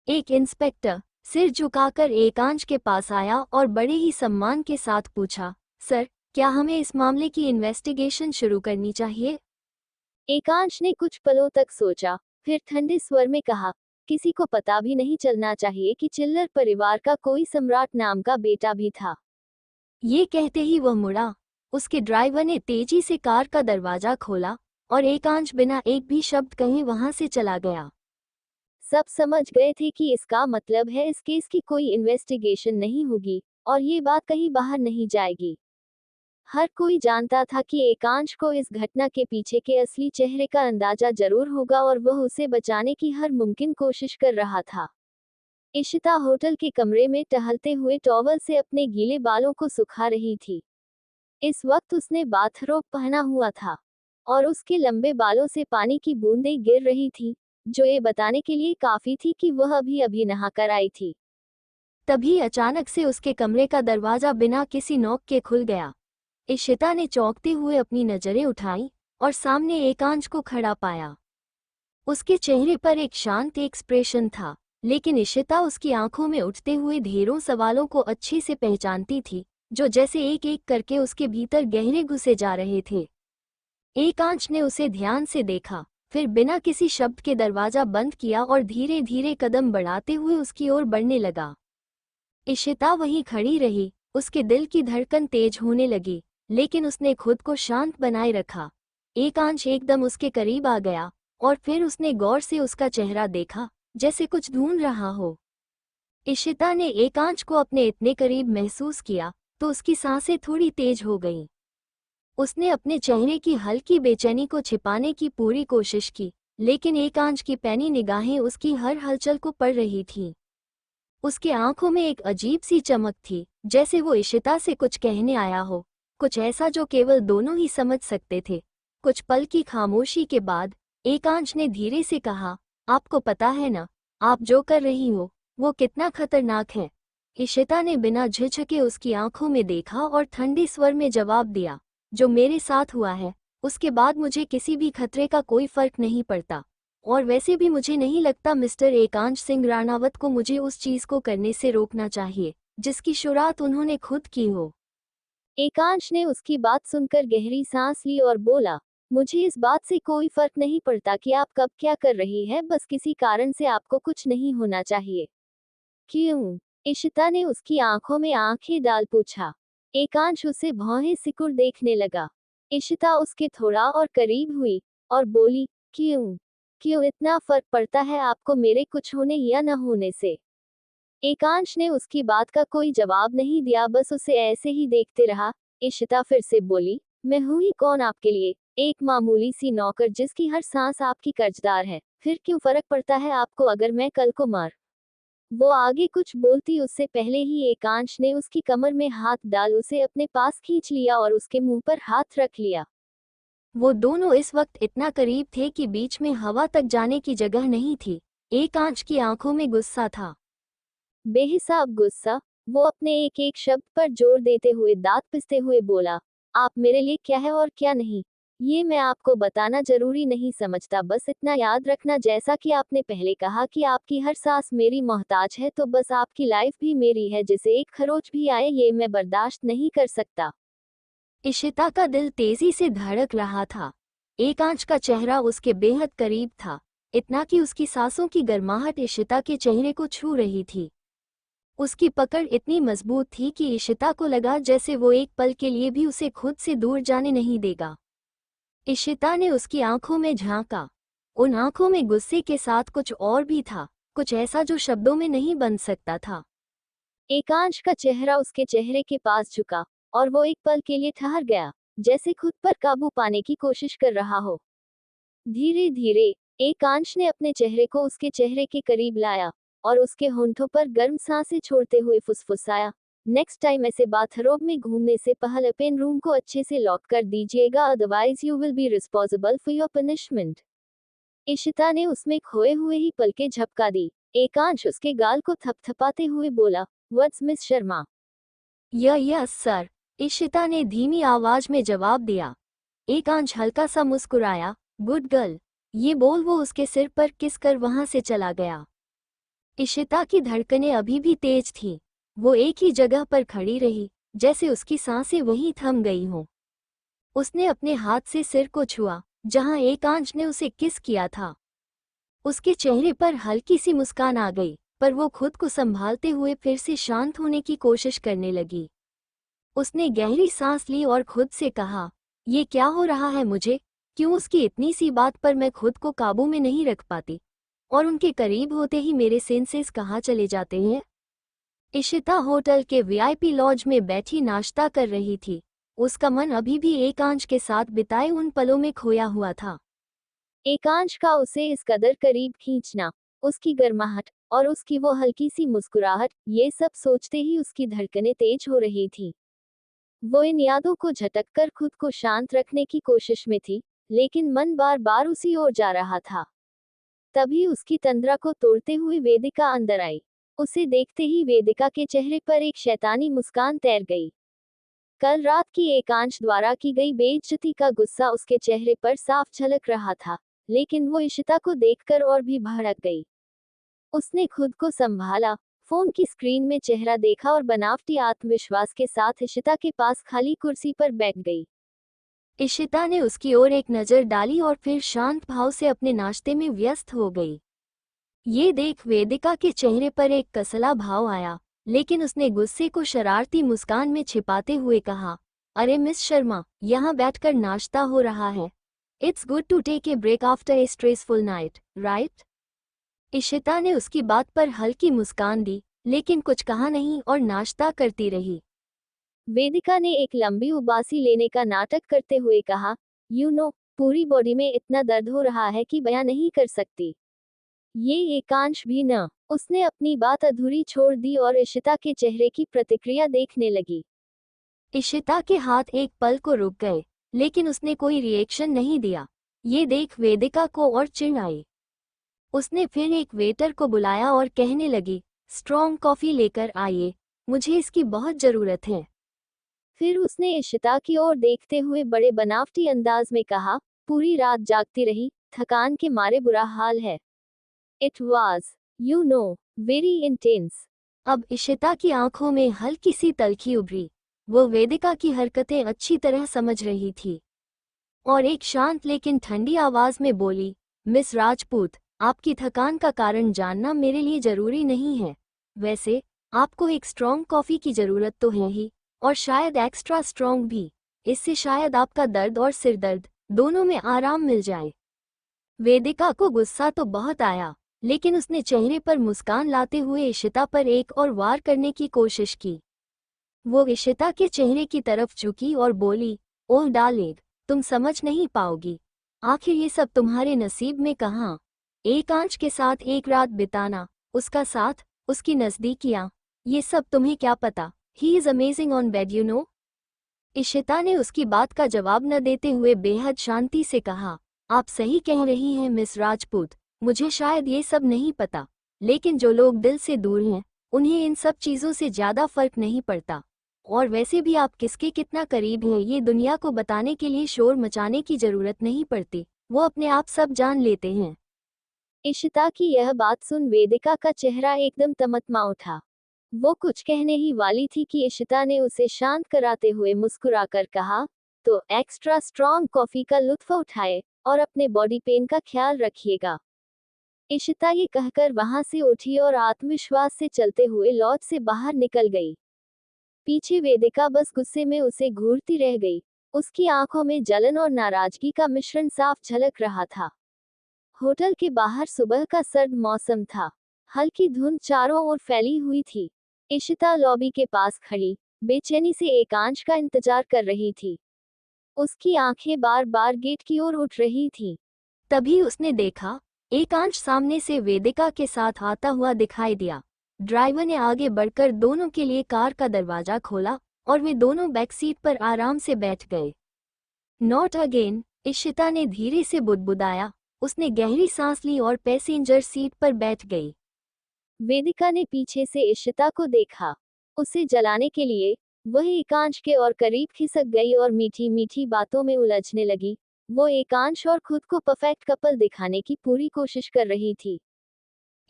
एक इंस्पेक्टर सिर झुकाकर एकांश के पास आया और बड़े ही सम्मान के साथ पूछा, सर, क्या हमें इस मामले की इन्वेस्टिगेशन शुरू करनी चाहिए? एकांश ने कुछ पलों तक सोचा, फिर ठंडे स्वर में कहा, किसी को पता भी नहीं चलना चाहिए कि चिल्लर परिवार का कोई सम्राट नाम का बेटा भी था। ये कहते ही वह मुड़ा। उसके ड्राइवर ने तेजी से कार का दरवाजा खोला और एकांश बिना एक भी शब्द कहे वहां से चला गया। सब समझ गए थे कि इसका मतलब है इस केस की कोई इन्वेस्टिगेशन नहीं होगी और ये बात कहीं बाहर नहीं जाएगी। हर कोई जानता था कि एकांश को इस घटना के पीछे के असली चेहरे का अंदाजा जरूर होगा और वह उसे बचाने की हर मुमकिन कोशिश कर रहा था। इशिता होटल के कमरे में टहलते हुए टॉवल से अपने गीले बालों को सुखा रही थी। इस वक्त उसने बाथरोब पहना हुआ था और उसके लंबे बालों से पानी की बूंदें गिर रही थी, जो ये बताने के लिए काफी थी कि वह अभी अभी नहाकर आई थी। तभी अचानक से उसके कमरे का दरवाजा बिना किसी नॉक के खुल गया। इशिता ने चौंकते हुए अपनी नजरें उठाई और सामने एकांश को खड़ा पाया। उसके चेहरे पर एक शांत एक्सप्रेशन था, लेकिन इशिता उसकी आंखों में उठते हुए ढेरों सवालों को अच्छे से पहचानती थी, जो जैसे एक एक करके उसके भीतर गहरे घुसे जा रहे थे। एकांश ने उसे ध्यान से देखा, फिर बिना किसी शब्द के दरवाजा बंद किया और धीरे धीरे कदम बढ़ाते हुए उसकी ओर बढ़ने लगा। इशिता वहीं खड़ी रही, उसके दिल की धड़कन तेज होने लगी, लेकिन उसने खुद को शांत बनाए रखा। एकांश एकदम उसके करीब आ गया और फिर उसने गौर से उसका चेहरा देखा, जैसे कुछ ढूंढ रहा हो। इशिता ने एकांश को अपने इतने करीब महसूस किया तो उसकी सांसें थोड़ी तेज हो गईं। उसने अपने चेहरे की हल्की बेचैनी को छिपाने की पूरी कोशिश की, लेकिन एकांश की पैनी निगाहें उसकी हर हलचल को पढ़ रही थीं। उसके आंखों में एक अजीब सी चमक थी, जैसे वो इशिता से कुछ कहने आया हो, कुछ ऐसा जो केवल दोनों ही समझ सकते थे। कुछ पल की खामोशी के बाद एकांश ने धीरे से कहा, आपको पता है ना, आप जो कर रही हो वो कितना खतरनाक है। इशिता ने बिना झिझके उसकी आंखों में देखा और ठंडे स्वर में जवाब दिया, जो मेरे साथ हुआ है उसके बाद मुझे किसी भी खतरे का कोई फर्क नहीं पड़ता, और वैसे भी मुझे नहीं लगता मिस्टर एकांश सिंह राणावत को मुझे उस चीज को करने से रोकना चाहिए जिसकी शुरुआत उन्होंने खुद की हो। एकांश ने उसकी बात सुनकर गहरी सांस ली और बोला, मुझे इस बात से कोई फर्क नहीं पड़ता कि आप कब क्या कर रही है, बस किसी कारण से आपको कुछ नहीं होना चाहिए। क्यों? इशिता ने उसकी आंखों में आंखें डाल पूछा। एकांश उसे भौहें सिकुड़ देखने लगा। इशिता उसके थोड़ा और करीब हुई और बोली, क्यों? क्यों इतना फर्क पड़ता है आपको मेरे कुछ होने या न होने से? एकांश ने उसकी बात का कोई जवाब नहीं दिया, बस उसे ऐसे ही देखते रहा। इशिता फिर से बोली, मैं हूं ही कौन आपके लिए, एक मामूली सी नौकर जिसकी हर सांस आपकी कर्जदार है। फिर क्यों फर्क पड़ता है आपको अगर मैं कल को मार। वो आगे कुछ बोलती उससे पहले ही एकांश ने उसकी कमर में हाथ डाल उसे अपने पास खींच लिया और उसके मुंह पर हाथ रख लिया। वो दोनों इस वक्त इतना करीब थे कि बीच में हवा तक जाने की जगह नहीं थी। एकांश की आंखों में गुस्सा था, बेहिसाब गुस्सा। वो अपने एक एक शब्द पर जोर देते हुए दांत पिसते हुए बोला, आप मेरे लिए क्या है और क्या नहीं, ये मैं आपको बताना जरूरी नहीं समझता, बस इतना याद रखना, जैसा कि आपने पहले कहा कि आपकी हर सांस मेरी मोहताज है, तो बस आपकी लाइफ भी मेरी है, जिसे एक खरोच भी आए ये मैं बर्दाश्त नहीं कर सकता। इशिता का दिल तेजी से धड़क रहा था। एकांश का चेहरा उसके बेहद करीब था, इतना कि उसकी सांसों की गर्माहट इशिता के चेहरे को छू रही थी। उसकी पकड़ इतनी मजबूत थी कि इशिता को लगा जैसे वो एक पल के लिए भी उसे खुद से दूर जाने नहीं देगा। इशिता ने उसकी आंखों में झांका। उन आंखों में गुस्से के साथ कुछ और भी था, कुछ ऐसा जो शब्दों में नहीं बन सकता था। एकांश का चेहरा उसके चेहरे के पास झुका और वो एक पल के लिए ठहर गया, जैसे खुद पर काबू पाने की कोशिश कर रहा हो। धीरे धीरे एकांश ने अपने चेहरे को उसके चेहरे के करीब लाया और उसके होंठों पर गर्म सांसें छोड़ते हुए फुसफुसाया, नेक्स्ट टाइम ऐसे बाथरोब में घूमने से पहले पेन रूम को अच्छे से लॉक कर दीजिएगा, otherwise you will be responsible for your punishment. Ishita ने उसमें खोए हुए ही पलकें झपका दी। एकांश उसके गाल को थपथपाते हुए बोला, what's miss Sharma? Yes sir, Ishita ने धीमी आवाज में जवाब दिया। एकांश हल्का सा मुस्कुराया, गुड गर्ल, ये बोल वो उसके सिर पर किस कर वहां से चला गया। इशिता की धड़कनें अभी भी तेज थीं। वो एक ही जगह पर खड़ी रही, जैसे उसकी सांसें वहीं थम गई हों। उसने अपने हाथ से सिर को छुआ जहां एकांश ने उसे किस किया था। उसके चेहरे पर हल्की सी मुस्कान आ गई, पर वो खुद को संभालते हुए फिर से शांत होने की कोशिश करने लगी। उसने गहरी सांस ली और खुद से कहा, ये क्या हो रहा है मुझे? क्यों उसकी इतनी सी बात पर मैं खुद को काबू में नहीं रख पाती? और उनके करीब होते ही मेरे सेंसेस कहाँ चले जाते हैं? इशिता होटल के वीआईपी लॉज में बैठी नाश्ता कर रही थी। उसका मन अभी भी एकांश के साथ बिताए उन पलों में खोया हुआ था। एकांश का उसे इस कदर करीब खींचना, उसकी गर्माहट और उसकी वो हल्की सी मुस्कुराहट, ये सब सोचते ही उसकी धड़कनें तेज हो रही थी। वो इन यादों को झटक कर खुद को शांत रखने की कोशिश में थी, लेकिन मन बार बार उसी ओर जा रहा था। तभी उसकी तंद्रा को तोड़ते हुए वेदिका अंदर आई। उसे देखते ही वेदिका के चेहरे पर एक शैतानी मुस्कान तैर गई। कल रात की एकांश द्वारा की गई बेइज्जती का गुस्सा उसके चेहरे पर साफ झलक रहा था, लेकिन वो इशिता को देखकर और भी भड़क गई। उसने खुद को संभाला, फोन की स्क्रीन में चेहरा देखा और बनावटी आत्मविश्वास के साथ इशिता के पास खाली कुर्सी पर बैठ गई। इशिता ने उसकी ओर एक नजर डाली और फिर शांत भाव से अपने नाश्ते में व्यस्त हो गई। ये देख वेदिका के चेहरे पर एक कसला भाव आया, लेकिन उसने गुस्से को शरारती मुस्कान में छिपाते हुए कहा, अरे मिस शर्मा, यहाँ बैठकर नाश्ता हो रहा है। It's good to take a break after a stressful night, right? Ishita ने उसकी बात पर हल्की मुस्कान दी, लेकिन कुछ कहा नहीं और नाश्ता करती रही। वेदिका ने एक लंबी उबासी लेने का नाटक करते हुए कहा, पूरी बॉडी में इतना दर्द हो रहा है कि बयां नहीं कर सकती। ये एकांश भी न। उसने अपनी बात अधूरी छोड़ दी और इशिता के चेहरे की प्रतिक्रिया देखने लगी। इशिता के हाथ एक पल को रुक गए, लेकिन उसने कोई रिएक्शन नहीं दिया। ये देख वेदिका को और चिढ़ आई। उसने फिर एक वेटर को बुलाया और कहने लगी, स्ट्रॉन्ग कॉफी लेकर आइए, मुझे इसकी बहुत जरूरत है। फिर उसने इशिता की ओर देखते हुए बड़े बनावटी अंदाज में कहा, पूरी रात जागती रही, थकान के मारे बुरा हाल है। It was, very intense. अब इशिता की आंखों में हल्की सी तलखी उभरी। वो वेदिका की हरकतें अच्छी तरह समझ रही थी और एक शांत लेकिन ठंडी आवाज में बोली, मिस राजपूत, आपकी थकान का कारण जानना मेरे लिए जरूरी नहीं है। वैसे आपको एक स्ट्रॉन्ग कॉफी की जरूरत तो है ही, और शायद एक्स्ट्रा स्ट्रॉन्ग भी। इससे शायद आपका दर्द और सिरदर्द दोनों में आराम मिल जाए। वेदिका को गुस्सा तो बहुत आया, लेकिन उसने चेहरे पर मुस्कान लाते हुए इशिता पर एक और वार करने की कोशिश की। वो इशिता के चेहरे की तरफ झुकी और बोली, ओह डार्लिंग, तुम समझ नहीं पाओगी। आखिर ये सब तुम्हारे नसीब में कहाँ? एकांश के साथ एक रात बिताना, उसका साथ, उसकी नजदीकियां, ये सब तुम्हें क्या पता? He is amazing on bed Ishita ने उसकी बात का जवाब न देते हुए बेहद शांति से कहा, आप सही कह रही हैं मिस राजपूत, मुझे शायद ये सब नहीं पता, लेकिन जो लोग दिल से दूर हैं, उन्हें इन सब चीज़ों से ज़्यादा फर्क नहीं पड़ता। और वैसे भी आप किसके कितना करीब हैं ये दुनिया को बताने के लिए शोर मचाने की ज़रूरत नहीं पड़ती, वो अपने आप सब जान लेते हैं। इशिता की यह बात सुन वेदिका का चेहरा एकदम तमतमा उठा। वो कुछ कहने ही वाली थी कि इशिता ने उसे शांत कराते हुए मुस्कुराकर कहा, तो एक्स्ट्रा स्ट्रॉन्ग कॉफी का लुत्फ उठाए और अपने बॉडी पेन का ख्याल रखिएगा। इशिता ये कहकर वहां से उठी और आत्मविश्वास से चलते हुए लॉज से बाहर निकल गई। पीछे वेदिका बस गुस्से में उसे घूरती रह गई। उसकी आंखों में जलन और नाराजगी का मिश्रण साफ झलक रहा था। होटल के बाहर सुबह का सर्द मौसम था। हल्की धुंध चारों ओर फैली हुई थी। इशिता लॉबी के पास खड़ी बेचैनी से एकांश का इंतजार कर रही थी। उसकी आंखें बार बार गेट की ओर उठ रही थीं। तभी उसने देखा, एकांश सामने से वेदिका के साथ आता हुआ दिखाई दिया। ड्राइवर ने आगे बढ़कर दोनों के लिए कार का दरवाजा खोला और वे दोनों बैक सीट पर आराम से बैठ गए। नॉट अगेन, इशिता ने धीरे से बुदबुदाया। उसने गहरी सांस ली और पैसेंजर सीट पर बैठ गई। वेदिका ने पीछे से इशिता को देखा। उसे जलाने के लिए वह एकांश के और करीब खिसक गई और मीठी मीठी बातों में उलझने लगी। वो एकांश और खुद को परफेक्ट कपल दिखाने की पूरी कोशिश कर रही थी।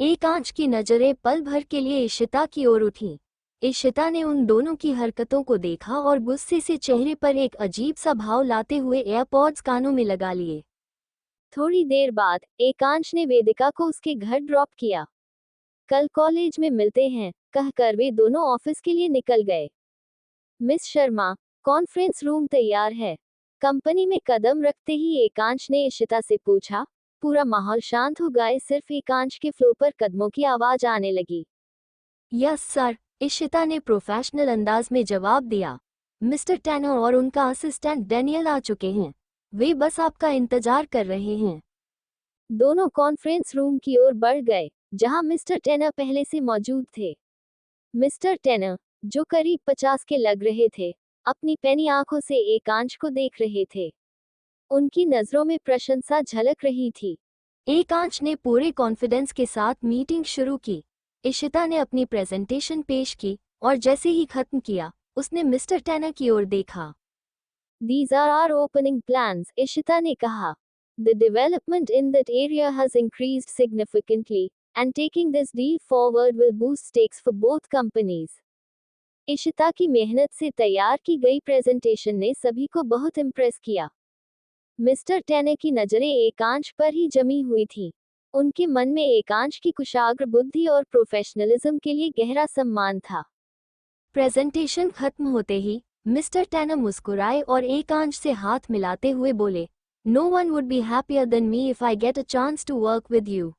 एकांश की नजरें पल भर के लिए इशिता की ओर उठीं। इशिता ने उन दोनों की हरकतों को देखा और गुस्से से चेहरे पर एक अजीब सा भाव लाते हुए एयरपॉड्स कानों में लगा लिए। थोड़ी देर बाद एकांश ने वेदिका को उसके घर ड्रॉप किया। कल कॉलेज में मिलते हैं, कहकर वे दोनों ऑफिस के लिए निकल गए। मिस शर्मा, कॉन्फ्रेंस रूम तैयार है। कंपनी में कदम रखते ही एकांश ने इशिता से पूछा। पूरा माहौल शांत हो गया, सिर्फ एकांश के फ्लो पर कदमों की आवाज आने लगी। यस सर, इशिता ने प्रोफेशनल अंदाज में जवाब दिया। मिस्टर टैनर और उनका असिस्टेंट डैनियल आ चुके हैं। वे बस आपका इंतजार कर रहे हैं। दोनों कॉन्फ्रेंस रूम की ओर बढ़ गए, जहां मिस्टर टैनर पहले से मौजूद थे। मिस्टर टैनर, जो करीब 50 के लग रहे थे, अपनी पैनी आंखों से एकांश को देख रहे थे। उनकी नजरों में प्रशंसा झलक रही थी। एकांश ने पूरे कॉन्फिडेंस के साथ मीटिंग शुरू की। इशिता ने अपनी प्रेजेंटेशन पेश की और जैसे ही खत्म किया, उसने मिस्टर टैनर की ओर देखा। These are our opening plans, Ishita ने कहा। The development in that area has increased significantly, and taking this deal forward will boost stakes for both companies. Ishita की मेहनत से तैयार की गई प्रेजेंटेशन ने सभी को बहुत इम्प्रेस किया। मिस्टर टैनर की नजरें एकांश पर ही जमी हुई थीं। उनके मन में एकांश की कुशाग्र बुद्धि और प्रोफेशनलिज्म के लिए गहरा सम्मान था। प्रेजेंटेशन खत्म होते ही मिस्टर टैनर मुस्कुराए और एकांश से हाथ मिलाते हुए बोले, no one would be happier than me if I get a chance to work with you.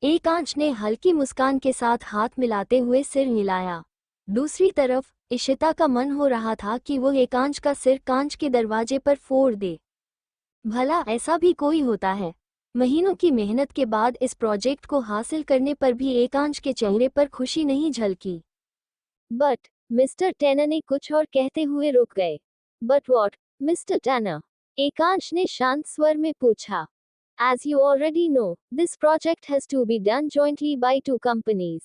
Ekansh ने हल्की मुस्कान के साथ हाथ मिलाते हुए सिर हिलाया। दूसरी तरफ इशिता का मन हो रहा था कि वो एकांश का सिर कांच के दरवाजे पर फोड़ दे। भला ऐसा भी कोई होता है? महीनों की मेहनत के बाद इस प्रोजेक्ट को हासिल करने पर भी एकांश के चेहरे पर खुशी नहीं झलकी। बट मिस्टर टैनर ने कुछ और कहते हुए रुक गए। But what, Mister Tanner? Ekansh ने शांत स्वर में पूछा। As you already know, this project has to be done jointly by two companies.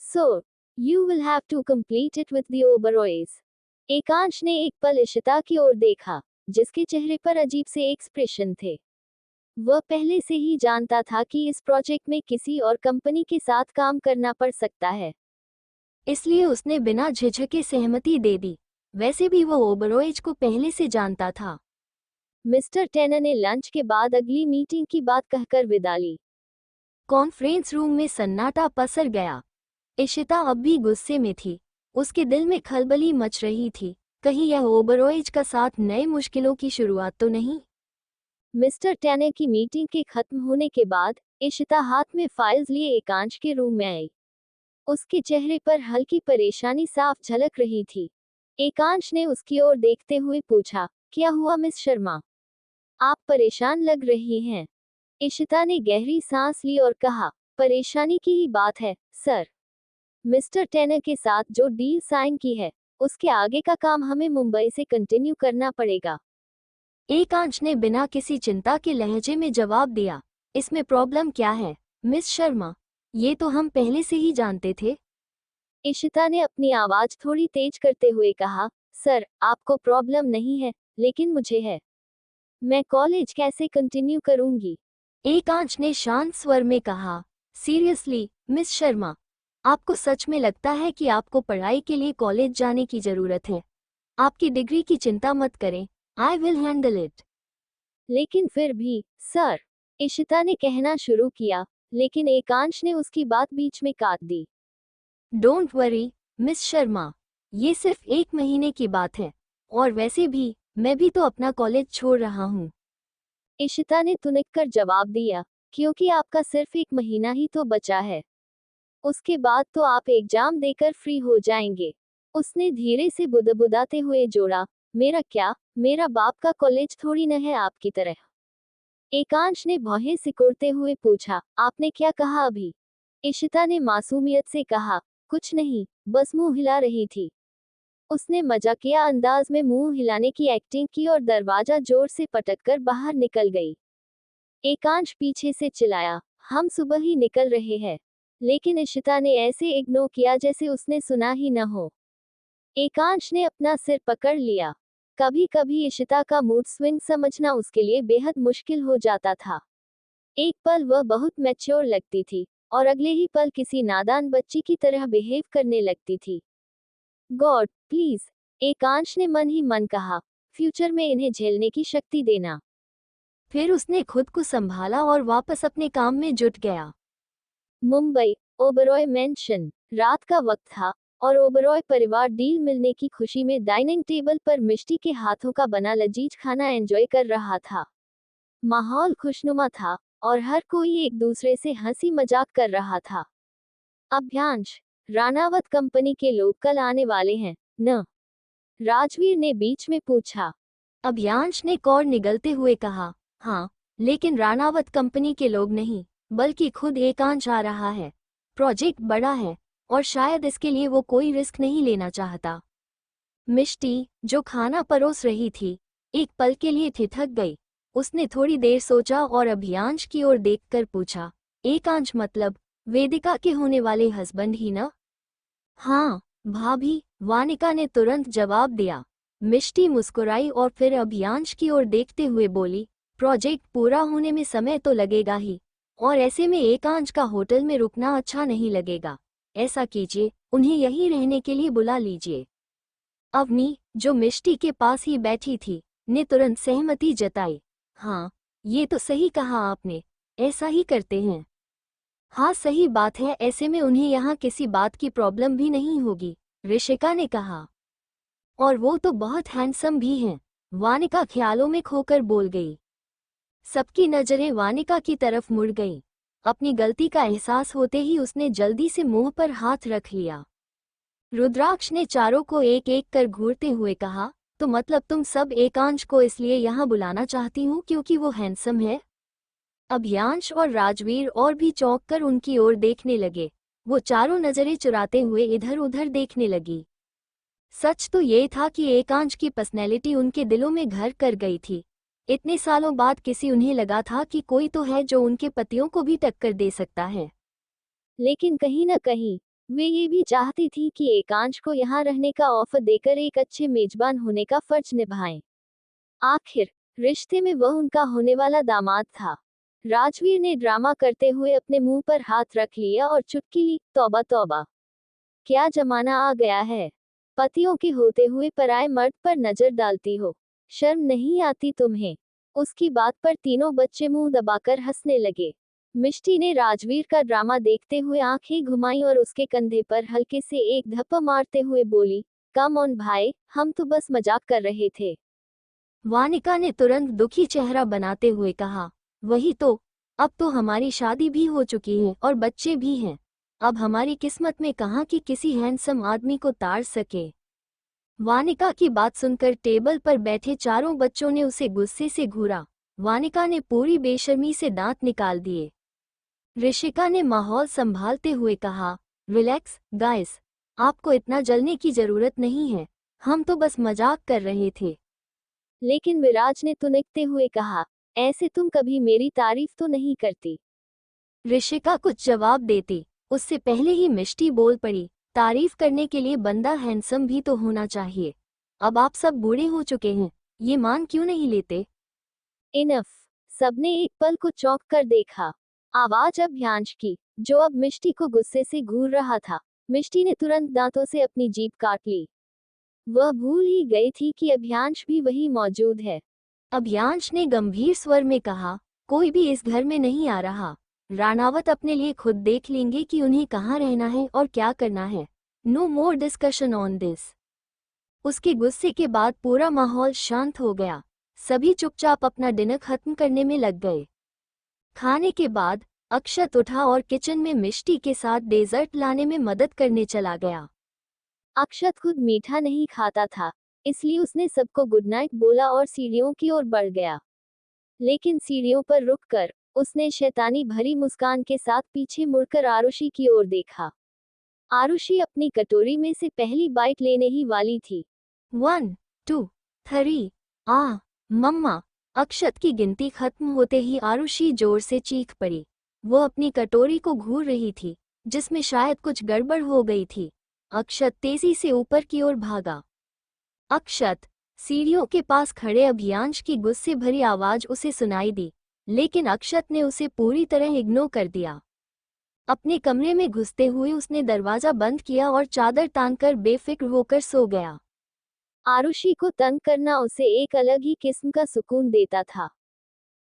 So, you will have to complete it with the Oberois. एकांश ने एक पल इशिता की ओर देखा, जिसके चेहरे पर अजीब से एक्सप्रेशन थे। वह पहले से ही जानता था कि इस प्रोजेक्ट में किसी और कंपनी के साथ काम करना पड़ सकता है, इसलिए उसने बिना झिझके सहमति दे दी। वैसे भी वो ओबरॉयज को पहले से जानता था। मिस्टर टैनर ने लंच के बाद अगली मीटिंग की बात कहकर विदा ली। कॉन्फ्रेंस रूम में सन्नाटा पसर गया। इशिता अब भी गुस्से में थी। उसके दिल में खलबली मच रही थी, कहीं यह ओबरॉयज का साथ नए मुश्किलों की शुरुआत तो नहीं। मिस्टर टैनर की मीटिंग के खत्म होने के बाद इशिता हाथ में फाइल्स लिए एकांश के रूम में आई। उसके चेहरे पर हल्की परेशानी साफ झलक रही थी। एकांश ने उसकी ओर देखते हुए पूछा, क्या हुआ मिस शर्मा? आप परेशान लग रही हैं। इशिता ने गहरी सांस ली और कहा, परेशानी की ही बात है, सर। मिस्टर टैनर के साथ जो डील साइन की है, उसके आगे का काम हमें मुंबई से कंटिन्यू करना पड़ेगा। एकांश ने बिना किसी चिंता के लहजे में जवाब दिया, इसमें प्रॉब्लम क्या है, मिस शर्मा? ये तो हम पहले से ही जानते थे। इशिता ने अपनी आवाज थोड़ी तेज करते हुए कहा, सर, आपको प्रॉब्लम नहीं है, लेकिन मुझे है। मैं कॉलेज कैसे कंटिन्यू करूंगी? एकांश ने शांत स्वर में कहा, सीरियसली, मिस शर्मा, आपको सच में लगता है कि आपको पढ़ाई के लिए कॉलेज जाने की जरूरत है? आपकी डिग्री की चिंता मत करें, आई विल हैंडल इट। लेकिन फिर भी, सर, इशिता ने कहना शुरू किया, लेकिन एकांश ने उसकी बात बीच में काट दी। डोंट वरी मिस शर्मा, ये सिर्फ 1 महीने की बात है, और वैसे भी मैं भी तो अपना कॉलेज छोड़ रहा हूँ। इशिता ने तुनक कर जवाब दिया, क्योंकि आपका सिर्फ 1 महीना ही तो बचा है। उसके बाद तो आप एग्जाम देकर फ्री हो जाएंगे। उसने धीरे से बुदबुदाते हुए जोड़ा, मेरा क्या, मेरा बाप का कॉलेज थोड़ी न है आपकी तरह। एकांश ने भौहें सिकुड़ते हुए पूछा, आपने क्या कहा अभी? इशिता ने मासूमियत से कहा, कुछ नहीं, बस मुंह हिला रही थी। उसने मजाकिया अंदाज में मुंह हिलाने की एक्टिंग की और दरवाजा जोर से पटककर बाहर निकल गई। एकांश पीछे से चिल्लाया, हम सुबह ही निकल रहे हैं। लेकिन इशिता ने ऐसे इग्नोर किया जैसे उसने सुना ही न हो। एकांश ने अपना सिर पकड़ लिया। कभी कभी इशिता का मूड स्विंग समझना उसके लिए बेहद मुश्किल हो जाता था। एक पल वह बहुत मैच्योर लगती थी, और अगले ही पल किसी नादान बच्ची की तरह बिहेव करने लगती थी। गॉड प्लीज, एकांश ने मन ही मन कहा, फ्यूचर में इन्हें झेलने की शक्ति देना। फिर उसने खुद को संभाला और वापस अपने काम में जुट गया। मुंबई, ओबरॉय मेंशन। रात का वक्त था, और ओबरॉय परिवार डील मिलने की खुशी में डाइनिंग टेबल पर मिष्टी के हाथों का बना लजीज खाना एंजॉय कर रहा था। माहौल खुशनुमा था, और हर कोई एक दूसरे से हंसी मजाक कर रहा था। अभ्यांश, रानावत कंपनी के लोग कल आने वाले हैं न? राजवीर ने बीच में पूछा। अभ्यांश ने कौर निगलते हुए कहा, हाँ, लेकिन रानावत कंपनी के लोग नहीं, बल्कि खुद एकांश आ रहा है। प्रोजेक्ट बड़ा है, और शायद इसके लिए वो कोई रिस्क नहीं लेना चाहता। मिष्टी, जो खाना परोस रही थी, एक पल के लिए ठिठक गई। उसने थोड़ी देर सोचा और अभ्यांश की ओर देखकर पूछा, एकांश मतलब वेदिका के होने वाले हस्बैंड ही ना? हाँ भाभी, वानिका ने तुरंत जवाब दिया। मिष्टी मुस्कुराई और फिर अभ्यांश की ओर देखते हुए बोली, प्रोजेक्ट पूरा होने में समय तो लगेगा ही, और ऐसे में एकांश का होटल में रुकना अच्छा नहीं लगेगा। ऐसा कीजिए, उन्हें यहीं रहने के लिए बुला लीजिए। अवनी, जो मिष्टी के पास ही बैठी थी, ने तुरंत सहमति जताई। हाँ, ये तो सही कहा आपने, ऐसा ही करते हैं। हाँ सही बात है, ऐसे में उन्हें यहाँ किसी बात की प्रॉब्लम भी नहीं होगी, ऋषिका ने कहा। और वो तो बहुत हैंडसम भी हैं, वानिका ख्यालों में खोकर बोल गई। सबकी नजरें वानिका की तरफ मुड़ गईं। अपनी गलती का एहसास होते ही उसने जल्दी से मुंह पर हाथ रख लिया। रुद्राक्ष ने चारों को एक एक कर घूरते हुए कहा, तो मतलब तुम सब एकांश को इसलिए यहाँ बुलाना चाहती हूँ क्योंकि वो हैंडसम है? अभ्यांश और राजवीर और भी चौंक कर उनकी ओर देखने लगे। वो चारों नजरें चुराते हुए इधर उधर देखने लगी। सच तो ये था कि एकांश की पर्सनैलिटी उनके दिलों में घर कर गई थी। इतने सालों बाद किसी उन्हें लगा था कि कोई तो है जो उनके पतियों को भी टक्कर दे सकता है। लेकिन कहीं न कहीं वे ये भी चाहती थी कि एकांश को यहाँ रहने का ऑफर देकर एक अच्छे मेजबान होने का फर्ज निभाएं। आखिर रिश्ते में वह उनका होने वाला दामाद था। राजवीर ने ड्रामा करते हुए अपने मुंह पर हाथ रख लिया और चुटकी ली, तौबा तौबा, क्या जमाना आ गया है। पतियों के होते हुए पराये मर्द पर नजर डालती हो, शर्म नहीं आती तुम्हें? उसकी बात पर तीनों बच्चे मुंह दबाकर हंसने लगे। मिष्टी ने राजवीर का ड्रामा देखते हुए आंखें घुमाई और उसके कंधे पर हल्के से एक धप्पा मारते हुए बोली, कम ऑन भाई, हम तो बस मजाक कर रहे थे। वानिका ने तुरंत दुखी चेहरा बनाते हुए कहा, वही तो, अब तो हमारी शादी भी हो चुकी है और बच्चे भी हैं। अब हमारी किस्मत में कहाँ कि किसी हैंडसम आदमी को ताड़ सके। वानिका की बात सुनकर टेबल पर बैठे चारों बच्चों ने उसे गुस्से से घूरा। वानिका ने पूरी बेशर्मी से दांत निकाल दिए। ऋषिका ने माहौल संभालते हुए कहा, रिलैक्स गाइस, आपको इतना जलने की जरूरत नहीं है, हम तो बस मजाक कर रहे थे। लेकिन विराज ने तुनकते हुए कहा, ऐसे तुम कभी मेरी तारीफ तो नहीं करती। ऋषिका कुछ जवाब देती, उससे पहले ही मिष्टी बोल पड़ी, तारीफ करने के लिए बंदा हैंडसम भी तो होना चाहिए। अब आप सब बूढ़े हो चुके हैं, ये मान क्यों नहीं लेते? इनफ, सबने एक पल को चौंक कर देखा। आवाज अभ्यांश की, जो अब मिष्टी को गुस्से से घूर रहा था। मिष्टी ने तुरंत दांतों से अपनी जीभ काट ली। वह भूल ही गई थी कि अभ्यांश भी वही मौजूद है। अभ्यांश ने गंभीर स्वर में कहा, कोई भी इस घर में नहीं आ रहा। राणावत अपने लिए खुद देख लेंगे कि उन्हें कहाँ रहना है और क्या करना है। No more discussion on this. उसके गुस्से के बाद पूरा माहौल शांत हो गया। सभी चुपचाप अपना डिनर खत्म करने में लग गए। खाने के बाद अक्षत उठा और किचन में मिष्टी के साथ डेजर्ट लाने में मदद करने चला गया। अक्षत खुद मीठा नहीं खाता था, इसलिए उसने सबको गुड नाइट बोला और सीढ़ियों की ओर बढ़ गया। लेकिन सीढ़ियों पर रुककर उसने शैतानी भरी मुस्कान के साथ पीछे मुड़कर आरुषि की ओर देखा। आरुषि अपनी कटोरी में से पहली बाइट लेने ही वाली थी। 1, 2, 3, मम्मा। अक्षत की गिनती खत्म होते ही आरुषि जोर से चीख पड़ी। वो अपनी कटोरी को घूर रही थी, जिसमें शायद कुछ गड़बड़ हो गई थी। अक्षत तेजी से ऊपर की ओर भागा। अक्षत! सीढ़ियों के पास खड़े अभियांश की गुस्से भरी आवाज उसे सुनाई दी, लेकिन अक्षत ने उसे पूरी तरह इग्नोर कर दिया। अपने कमरे में घुसते हुए उसने दरवाजा बंद किया और चादर तानकर बेफिक्र होकर सो गया। आरुषि को तंग करना उसे एक अलग ही किस्म का सुकून देता था।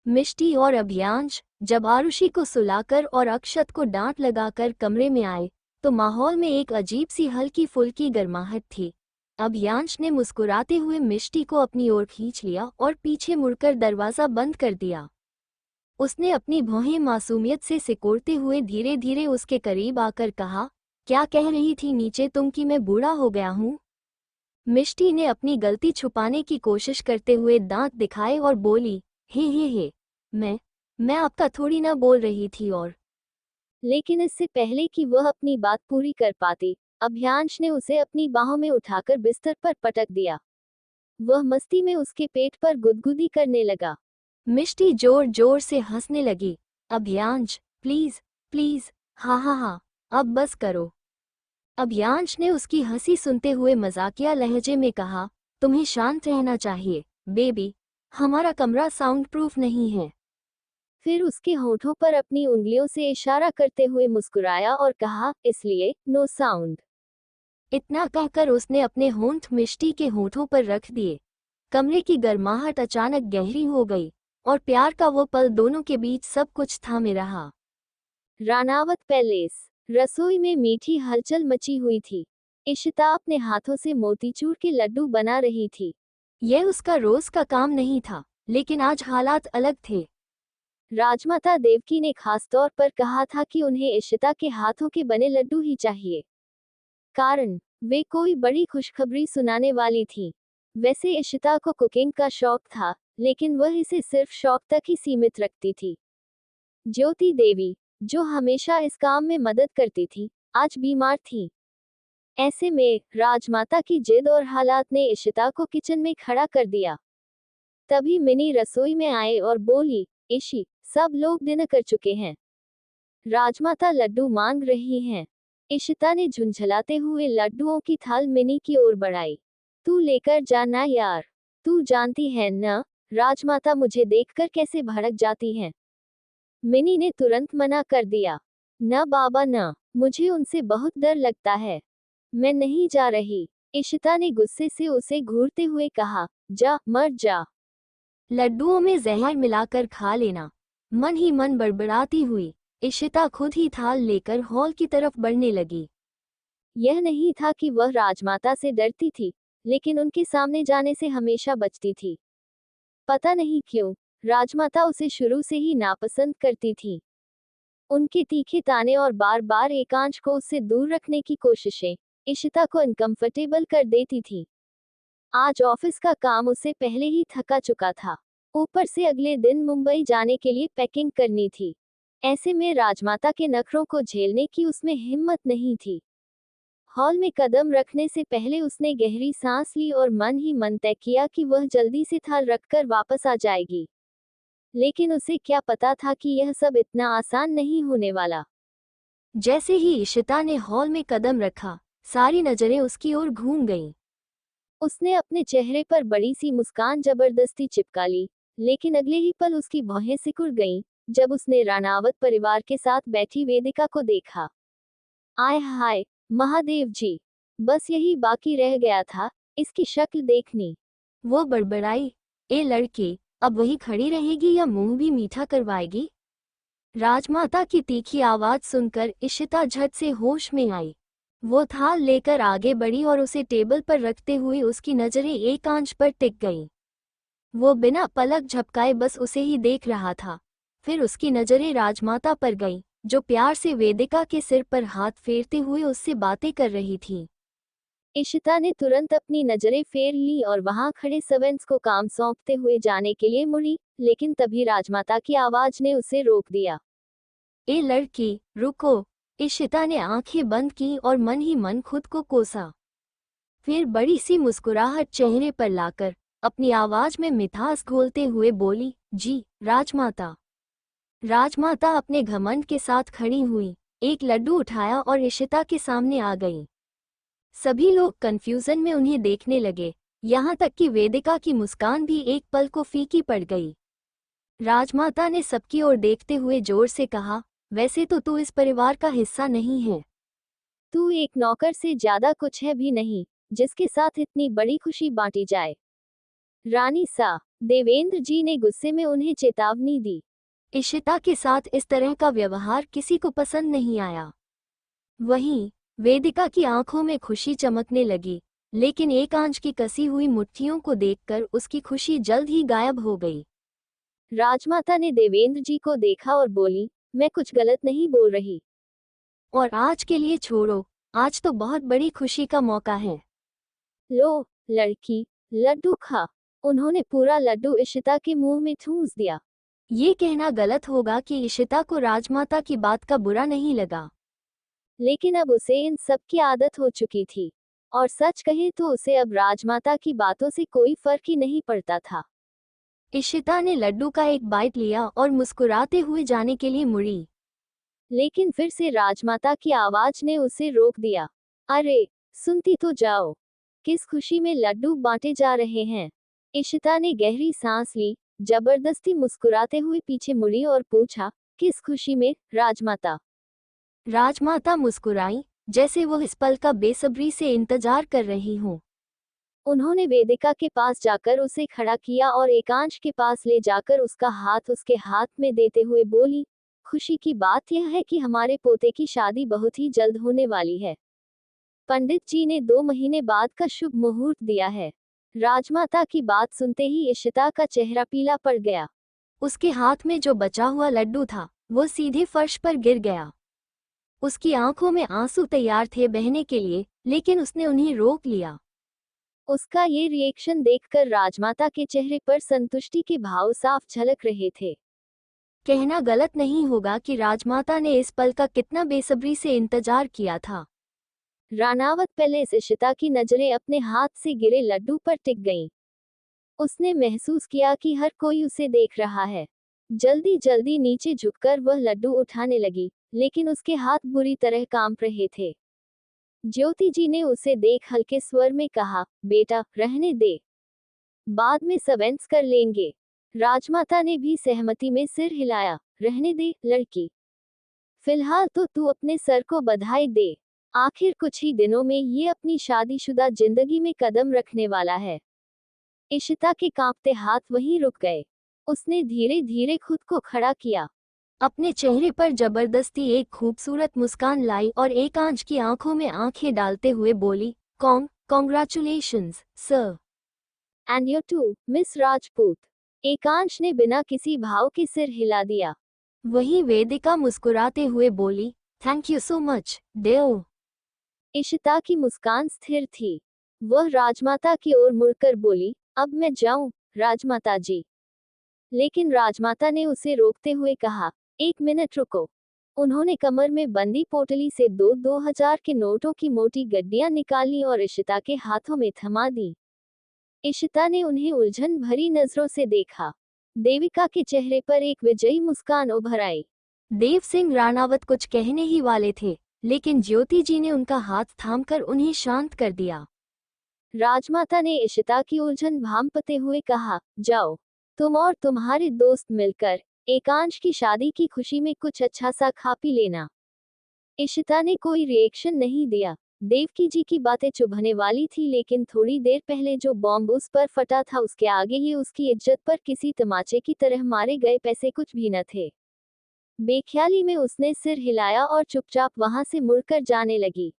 मिष्टी और अभियांश जब आरुषि को सुलाकर और अक्षत को डांट लगाकर कमरे में आए, तो माहौल में एक अजीब सी हल्की फुल्की गर्माहट थी। अभियांश ने मुस्कुराते हुए मिष्टी को अपनी ओर खींच लिया और पीछे मुड़कर दरवाजा बंद कर दिया। उसने अपनी भौहें मासूमियत से सिकोड़ते हुए धीरे धीरे उसके करीब आकर कहा, क्या कह रही थी नीचे तुम कि मैं बूढ़ा हो गया हूँ? मिष्टी ने अपनी गलती छुपाने की कोशिश करते हुए दांत दिखाए और बोली, हे, मैं आपका थोड़ी ना बोल रही थी। और लेकिन इससे पहले कि वह अपनी बात पूरी कर पाती, अभियांश ने उसे अपनी बाहों में उठाकर बिस्तर पर पटक दिया। वह मस्ती में उसके पेट पर गुदगुदी करने लगा। मिष्टी जोर जोर से हंसने लगी। अभियांश, प्लीज प्लीज, हाँ, अब बस करो। अभियांश ने उसकी हंसी सुनते हुए मजाकिया लहजे में कहा, तुम्हें शांत रहना चाहिए बेबी, हमारा कमरा साउंड प्रूफ नहीं है। फिर उसके होठों पर अपनी उंगलियों से इशारा करते हुए मुस्कुराया और कहा, इसलिए नो साउंड। इतना कहकर उसने अपने होंठ मिष्टी के होठों पर रख दिए। कमरे की गर्माहट अचानक गहरी हो गई और प्यार का वो पल दोनों के बीच सब कुछ थामे रहा। रानावत पैलेस। रसोई में मीठी हलचल मची हुई थी। इशिता अपने हाथों से मोतीचूर के लड्डू बना रही थी। यह उसका रोज का काम नहीं था, लेकिन आज हालात अलग थे। राजमाता देवकी ने खास तौर पर कहा था कि उन्हें इशिता के हाथों के बने लड्डू ही चाहिए, कारण वे कोई बड़ी खुशखबरी सुनाने वाली थी। वैसे इशिता को कुकिंग का शौक था, लेकिन वह इसे सिर्फ शौक तक ही सीमित रखती थी। ज्योति देवी, जो हमेशा इस काम में मदद करती थी, आज बीमार थी। ऐसे में राजमाता की जिद और हालात ने इशिता को किचन में खड़ा कर दिया। तभी मिनी रसोई में आए और बोली, इशी, सब लोग डिनर कर चुके हैं, राजमाता लड्डू मांग रही हैं। इशिता ने झुंझलाते हुए लड्डुओं की थाल मिनी की ओर बढ़ाई। तू लेकर जाना यार, तू जानती है न, राजमाता मुझे देखकर कैसे भड़क जाती हैं। मिनी ने तुरंत मना कर दिया। न बाबा न, मुझे उनसे बहुत डर लगता है, मैं नहीं जा रही। इशिता ने गुस्से से उसे घूरते हुए कहा, जा मर जा। लड्डुओं में जहर मिलाकर खा लेना। मन ही मन बड़बड़ाती हुई इशिता खुद ही थाल लेकर हॉल की तरफ बढ़ने लगी। यह नहीं था कि वह राजमाता से डरती थी, लेकिन उनके सामने जाने से हमेशा बचती थी। पता नहीं क्यों, राजमाता उसे शुरू से ही नापसंद करती थी। उनके तीखे ताने और बार बार एकांश को उससे दूर रखने की कोशिशें इशिता को अनकंफर्टेबल कर देती थी। आज ऑफिस का काम उसे पहले ही थका चुका था, ऊपर से अगले दिन मुंबई जाने के लिए पैकिंग करनी थी। ऐसे में राजमाता के नखरों को झेलने की उसमें हिम्मत नहीं थी। हॉल में कदम रखने से पहले उसने गहरी सांस ली और मन ही मन तय किया कि वह जल्दी से थाल रखकर वापस आ जाएगी। लेकिन उसे क्या पता था कि यह सब इतना आसान नहीं होने वाला। जैसे ही इशिता ने हॉल में कदम रखा, सारी नजरें उसकी ओर घूम गईं। उसने अपने चेहरे पर बड़ी सी मुस्कान जबरदस्ती चिपका ली, लेकिन अगले ही पल उसकी भौहें सिकुड़ गईं, जब उसने राणावत परिवार के साथ बैठी वेदिका को देखा। आय हाय, महादेव जी, बस यही बाकी रह गया था, इसकी शक्ल देखनी। वो बड़बड़ाई, ए लड़के, अब वही खड़ी रहेगी या मुंह भी मीठा करवाएगी? राजमाता की तीखी आवाज सुनकर इशिता झट से होश में आई। वो थाल लेकर आगे बढ़ी और उसे टेबल पर रखते हुए उसकी नजरें एकांश पर टिक गईं। वो बिना पलक झपकाए बस उसे ही देख रहा था। फिर उसकी नजरें राजमाता पर गईं, जो प्यार से वेदिका के सिर पर हाथ फेरते हुए उससे बातें कर रही थी। इशिता ने तुरंत अपनी नजरें फेर ली और वहां खड़े सर्वेंट्स को काम सौंपते हुए जाने के लिए मुड़ी, लेकिन तभी राजमाता की आवाज ने उसे रोक दिया। ए लड़की, रुको। इशिता ने आंखें बंद की और मन ही मन खुद को कोसा। फिर बड़ी सी मुस्कुराहट चेहरे पर लाकर अपनी आवाज में मिठास घोलते हुए बोली, जी राजमाता। राजमाता अपने घमंड के साथ खड़ी हुई, एक लड्डू उठाया और इशिता के सामने आ गई। सभी लोग कंफ्यूजन में उन्हें देखने लगे, यहाँ तक कि वेदिका की मुस्कान भी एक पल को फीकी पड़ गई। राजमाता ने सबकी ओर देखते हुए जोर से कहा, वैसे तो तू इस परिवार का हिस्सा नहीं है। तू एक नौकर से ज्यादा कुछ है भी नहीं, जिसके साथ इतनी बड़ी खुशी बांटी जाए। रानी सा, देवेंद्र जी ने गुस्से में उन्हें चेतावनी दी। इशिता के साथ इस तरह का व्यवहार किसी को पसंद नहीं आया। वहीं वेदिका की आंखों में खुशी चमकने लगी, लेकिन एकांश की कसी हुई मुट्ठियों को देखकर उसकी खुशी जल्द ही गायब हो गई। राजमाता ने देवेंद्र जी को देखा और बोली, मैं कुछ गलत नहीं बोल रही। और आज के लिए छोड़ो, आज तो बहुत बड़ी खुशी का मौका है। लो लड़की, लड्डू खा। उन्होंने पूरा लड्डू इशिता के मुंह में ठूंस दिया। ये कहना गलत होगा कि इशिता को राजमाता की बात का बुरा नहीं लगा, लेकिन अब उसे इन सब की आदत हो चुकी थी, और सच कहे तो उसे अब राजमाता की बातों से कोई फर्क ही नहीं पड़ता था। इशिता ने लड्डू का एक बाइट लिया और मुस्कुराते हुए जाने के लिए मुड़ी, लेकिन फिर से राजमाता की आवाज ने उसे रोक दिया। अरे, सुनती तो जाओ, किस खुशी में लड्डू बांटे जा रहे हैं। इशिता ने गहरी सांस ली, जबरदस्ती मुस्कुराते हुए पीछे मुड़ी और पूछा, किस खुशी में, राजमाता। राजमाता मुस्कुराई, जैसे वो इस पल का बेसब्री से इंतजार कर रही हो। उन्होंने वेदिका के पास जाकर उसे खड़ा किया और एकांश के पास ले जाकर उसका हाथ उसके हाथ में देते हुए बोली, खुशी की बात यह है कि हमारे पोते की शादी बहुत ही जल्द होने वाली है। पंडित जी ने 2 महीने बाद का शुभ मुहूर्त दिया है। राजमाता की बात सुनते ही इशिता का चेहरा पीला पड़ गया। उसके हाथ में जो बचा हुआ लड्डू था, वो सीधे फर्श पर गिर गया। उसकी आंखों में आंसू तैयार थे बहने के लिए, लेकिन उसने उन्हें रोक लिया। उसका ये रिएक्शन देखकर राजमाता के चेहरे पर संतुष्टि के भाव साफ झलक रहे थे। कहना गलत नहीं होगा कि राजमाता ने इस पल का कितना बेसब्री से इंतजार किया था। रानावत पैलेस। इशिता की नजरें अपने हाथ से गिरे लड्डू पर टिक गईं। उसने महसूस किया कि हर कोई उसे देख रहा है। जल्दी जल्दी नीचे झुककर वह लड्डू उठाने लगी, लेकिन उसके हाथ बुरी तरह कांप रहे थे। ज्योति जी ने उसे देख हल्के स्वर में कहा, बेटा, रहने दे, बाद में सर्वेंट्स कर लेंगे। राजमाता ने भी सहमति में सिर हिलाया, रहने दे लड़की, फिलहाल तो तू अपने सर को बधाई दे। आखिर कुछ ही दिनों में ये अपनी शादीशुदा जिंदगी में कदम रखने वाला है। इशिता के कांपते हाथ वहीं रुक गए। उसने धीरे धीरे खुद को खड़ा किया, अपने चेहरे पर जबरदस्ती एक खूबसूरत मुस्कान लाई और एकांश की आंखों में आंखें डालते हुए बोली, congratulations sir, and you too miss Rajput. Ekansh ने बिना किसी भाव के सिर हिला दिया। वहीं वेदिका मुस्कुराते हुए बोली, थैंक यू सो मच डेओ। इशिता की मुस्कान स्थिर थी। वह राजमाता की ओर मुड़कर बोली, अब मैं जाऊं, राजमाता जी। लेकिन राजमाता ने उसे रोकते हुए कहा, 1 मिनट रुको। उन्होंने कमर में बंदी पोटली से 2-2000 के नोटों की मोटी गड्डियां निकाली और इशिता के हाथों में थमा दी। इशिता ने उन्हें उलझन भरी नजरों से देखा। देविका के चेहरे पर एक विजयी मुस्कान उभर आई। देव सिंह राणावत कुछ कहने ही वाले थे, लेकिन ज्योति जी ने उनका हाथ थामकर उन्हें शांत कर दिया। राजमाता ने इशिता की उलझन भांपते हुए कहा, जाओ, तुम और तुम्हारे दोस्त मिलकर एकांश की शादी की खुशी में कुछ अच्छा सा खा पी लेना। इशिता ने कोई रिएक्शन नहीं दिया। देवकी जी की बातें चुभने वाली थी, लेकिन थोड़ी देर पहले जो बॉम्ब उस पर फटा था उसके आगे ये उसकी इज्जत पर किसी तमाचे की तरह मारे गए पैसे कुछ भी न थे। बेख्याली में उसने सिर हिलाया और चुपचाप वहां से मुड़कर जाने लगी।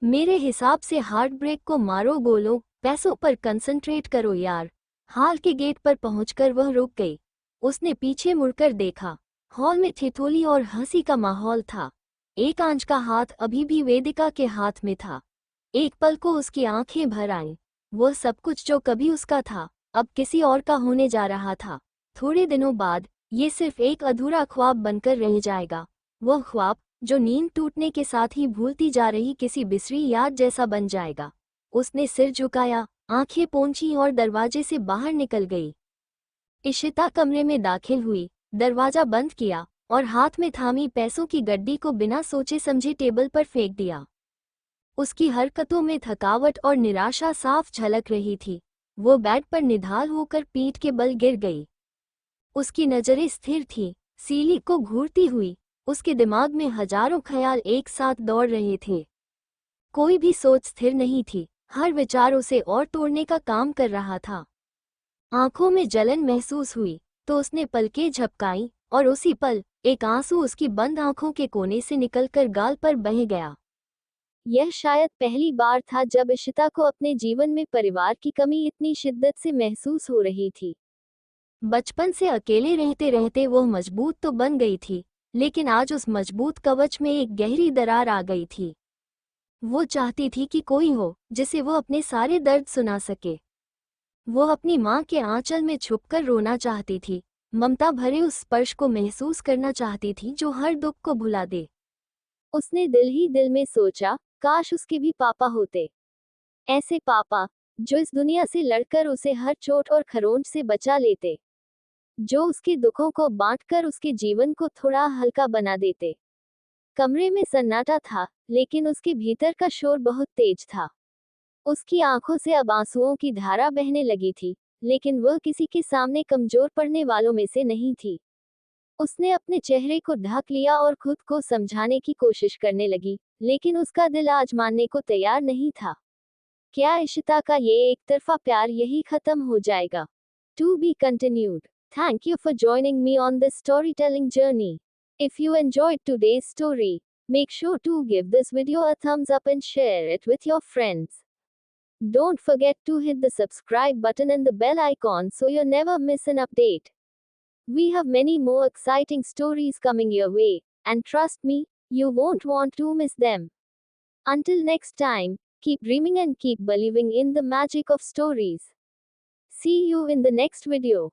मेरे हिसाब से हार्ट ब्रेक को मारो गोलो, पैसों पर कंसंट्रेट करो यार। हॉल के गेट पर पहुंचकर वह रुक गई। उसने पीछे मुड़कर देखा। हॉल में ठिठोली और हंसी का माहौल था। एक आंच का हाथ अभी भी वेदिका के हाथ में था। एक पल को उसकी आंखें भर आईं। वो सब कुछ जो कभी उसका था, अब किसी और का होने जा रहा था। थोड़े दिनों बाद ये सिर्फ एक अधूरा ख्वाब बनकर रह जाएगा। वह ख्वाब जो नींद टूटने के साथ ही भूलती जा रही किसी बिसरी याद जैसा बन जाएगा। उसने सिर झुकाया, आंखें पोंछी और दरवाजे से बाहर निकल गई। इशिता कमरे में दाखिल हुई, दरवाजा बंद किया और हाथ में थामी पैसों की गड्डी को बिना सोचे समझे टेबल पर फेंक दिया। उसकी हरकतों में थकावट और निराशा साफ झलक रही थी। वो बेड पर निढाल होकर पीठ के बल गिर गई। उसकी नजरें स्थिर थीं, सीली को घूरती हुई। उसके दिमाग में हजारों ख्याल एक साथ दौड़ रहे थे। कोई भी सोच स्थिर नहीं थी, हर विचार उसे और तोड़ने का काम कर रहा था। आंखों में जलन महसूस हुई तो उसने पलकें झपकाईं और उसी पल एक आंसू उसकी बंद आंखों के कोने से निकलकर गाल पर बह गया। यह शायद पहली बार था जब इशिता को अपने जीवन में परिवार की कमी इतनी शिद्दत से महसूस हो रही थी। बचपन से अकेले रहते रहते वो मजबूत तो बन गई थी, लेकिन आज उस मजबूत कवच में एक गहरी दरार आ गई थी। वो चाहती थी कि कोई हो जिसे वो अपने सारे दर्द सुना सके। वो अपनी माँ के आंचल में छुपकर रोना चाहती थी, ममता भरे उस स्पर्श को महसूस करना चाहती थी जो हर दुख को भुला दे। उसने दिल ही दिल में सोचा, काश उसके भी पापा होते। ऐसे पापा जो इस दुनिया से लड़कर उसे हर चोट और खरोंच से बचा लेते, जो उसके दुखों को बांटकर उसके जीवन को थोड़ा हल्का बना देते। कमरे में सन्नाटा था, लेकिन उसके भीतर का शोर बहुत तेज था। उसकी आंखों से अब आंसुओं की धारा बहने लगी थी, लेकिन वह किसी के सामने कमजोर पड़ने वालों में से नहीं थी। उसने अपने चेहरे को ढक लिया और खुद को समझाने की कोशिश करने लगी, लेकिन उसका दिल आज मानने को तैयार नहीं था। क्या इशिता का ये एक तरफा प्यार यही खत्म हो जाएगा? To be continued. Thank you for joining me on this storytelling journey. If you enjoyed today's story, make sure to give this video a thumbs up and share it with your friends. Don't forget to hit the subscribe button and the bell icon so you never miss an update. We have many more exciting stories coming your way, and trust me, you won't want to miss them. Until next time, keep dreaming and keep believing in the magic of stories. See you in the next video.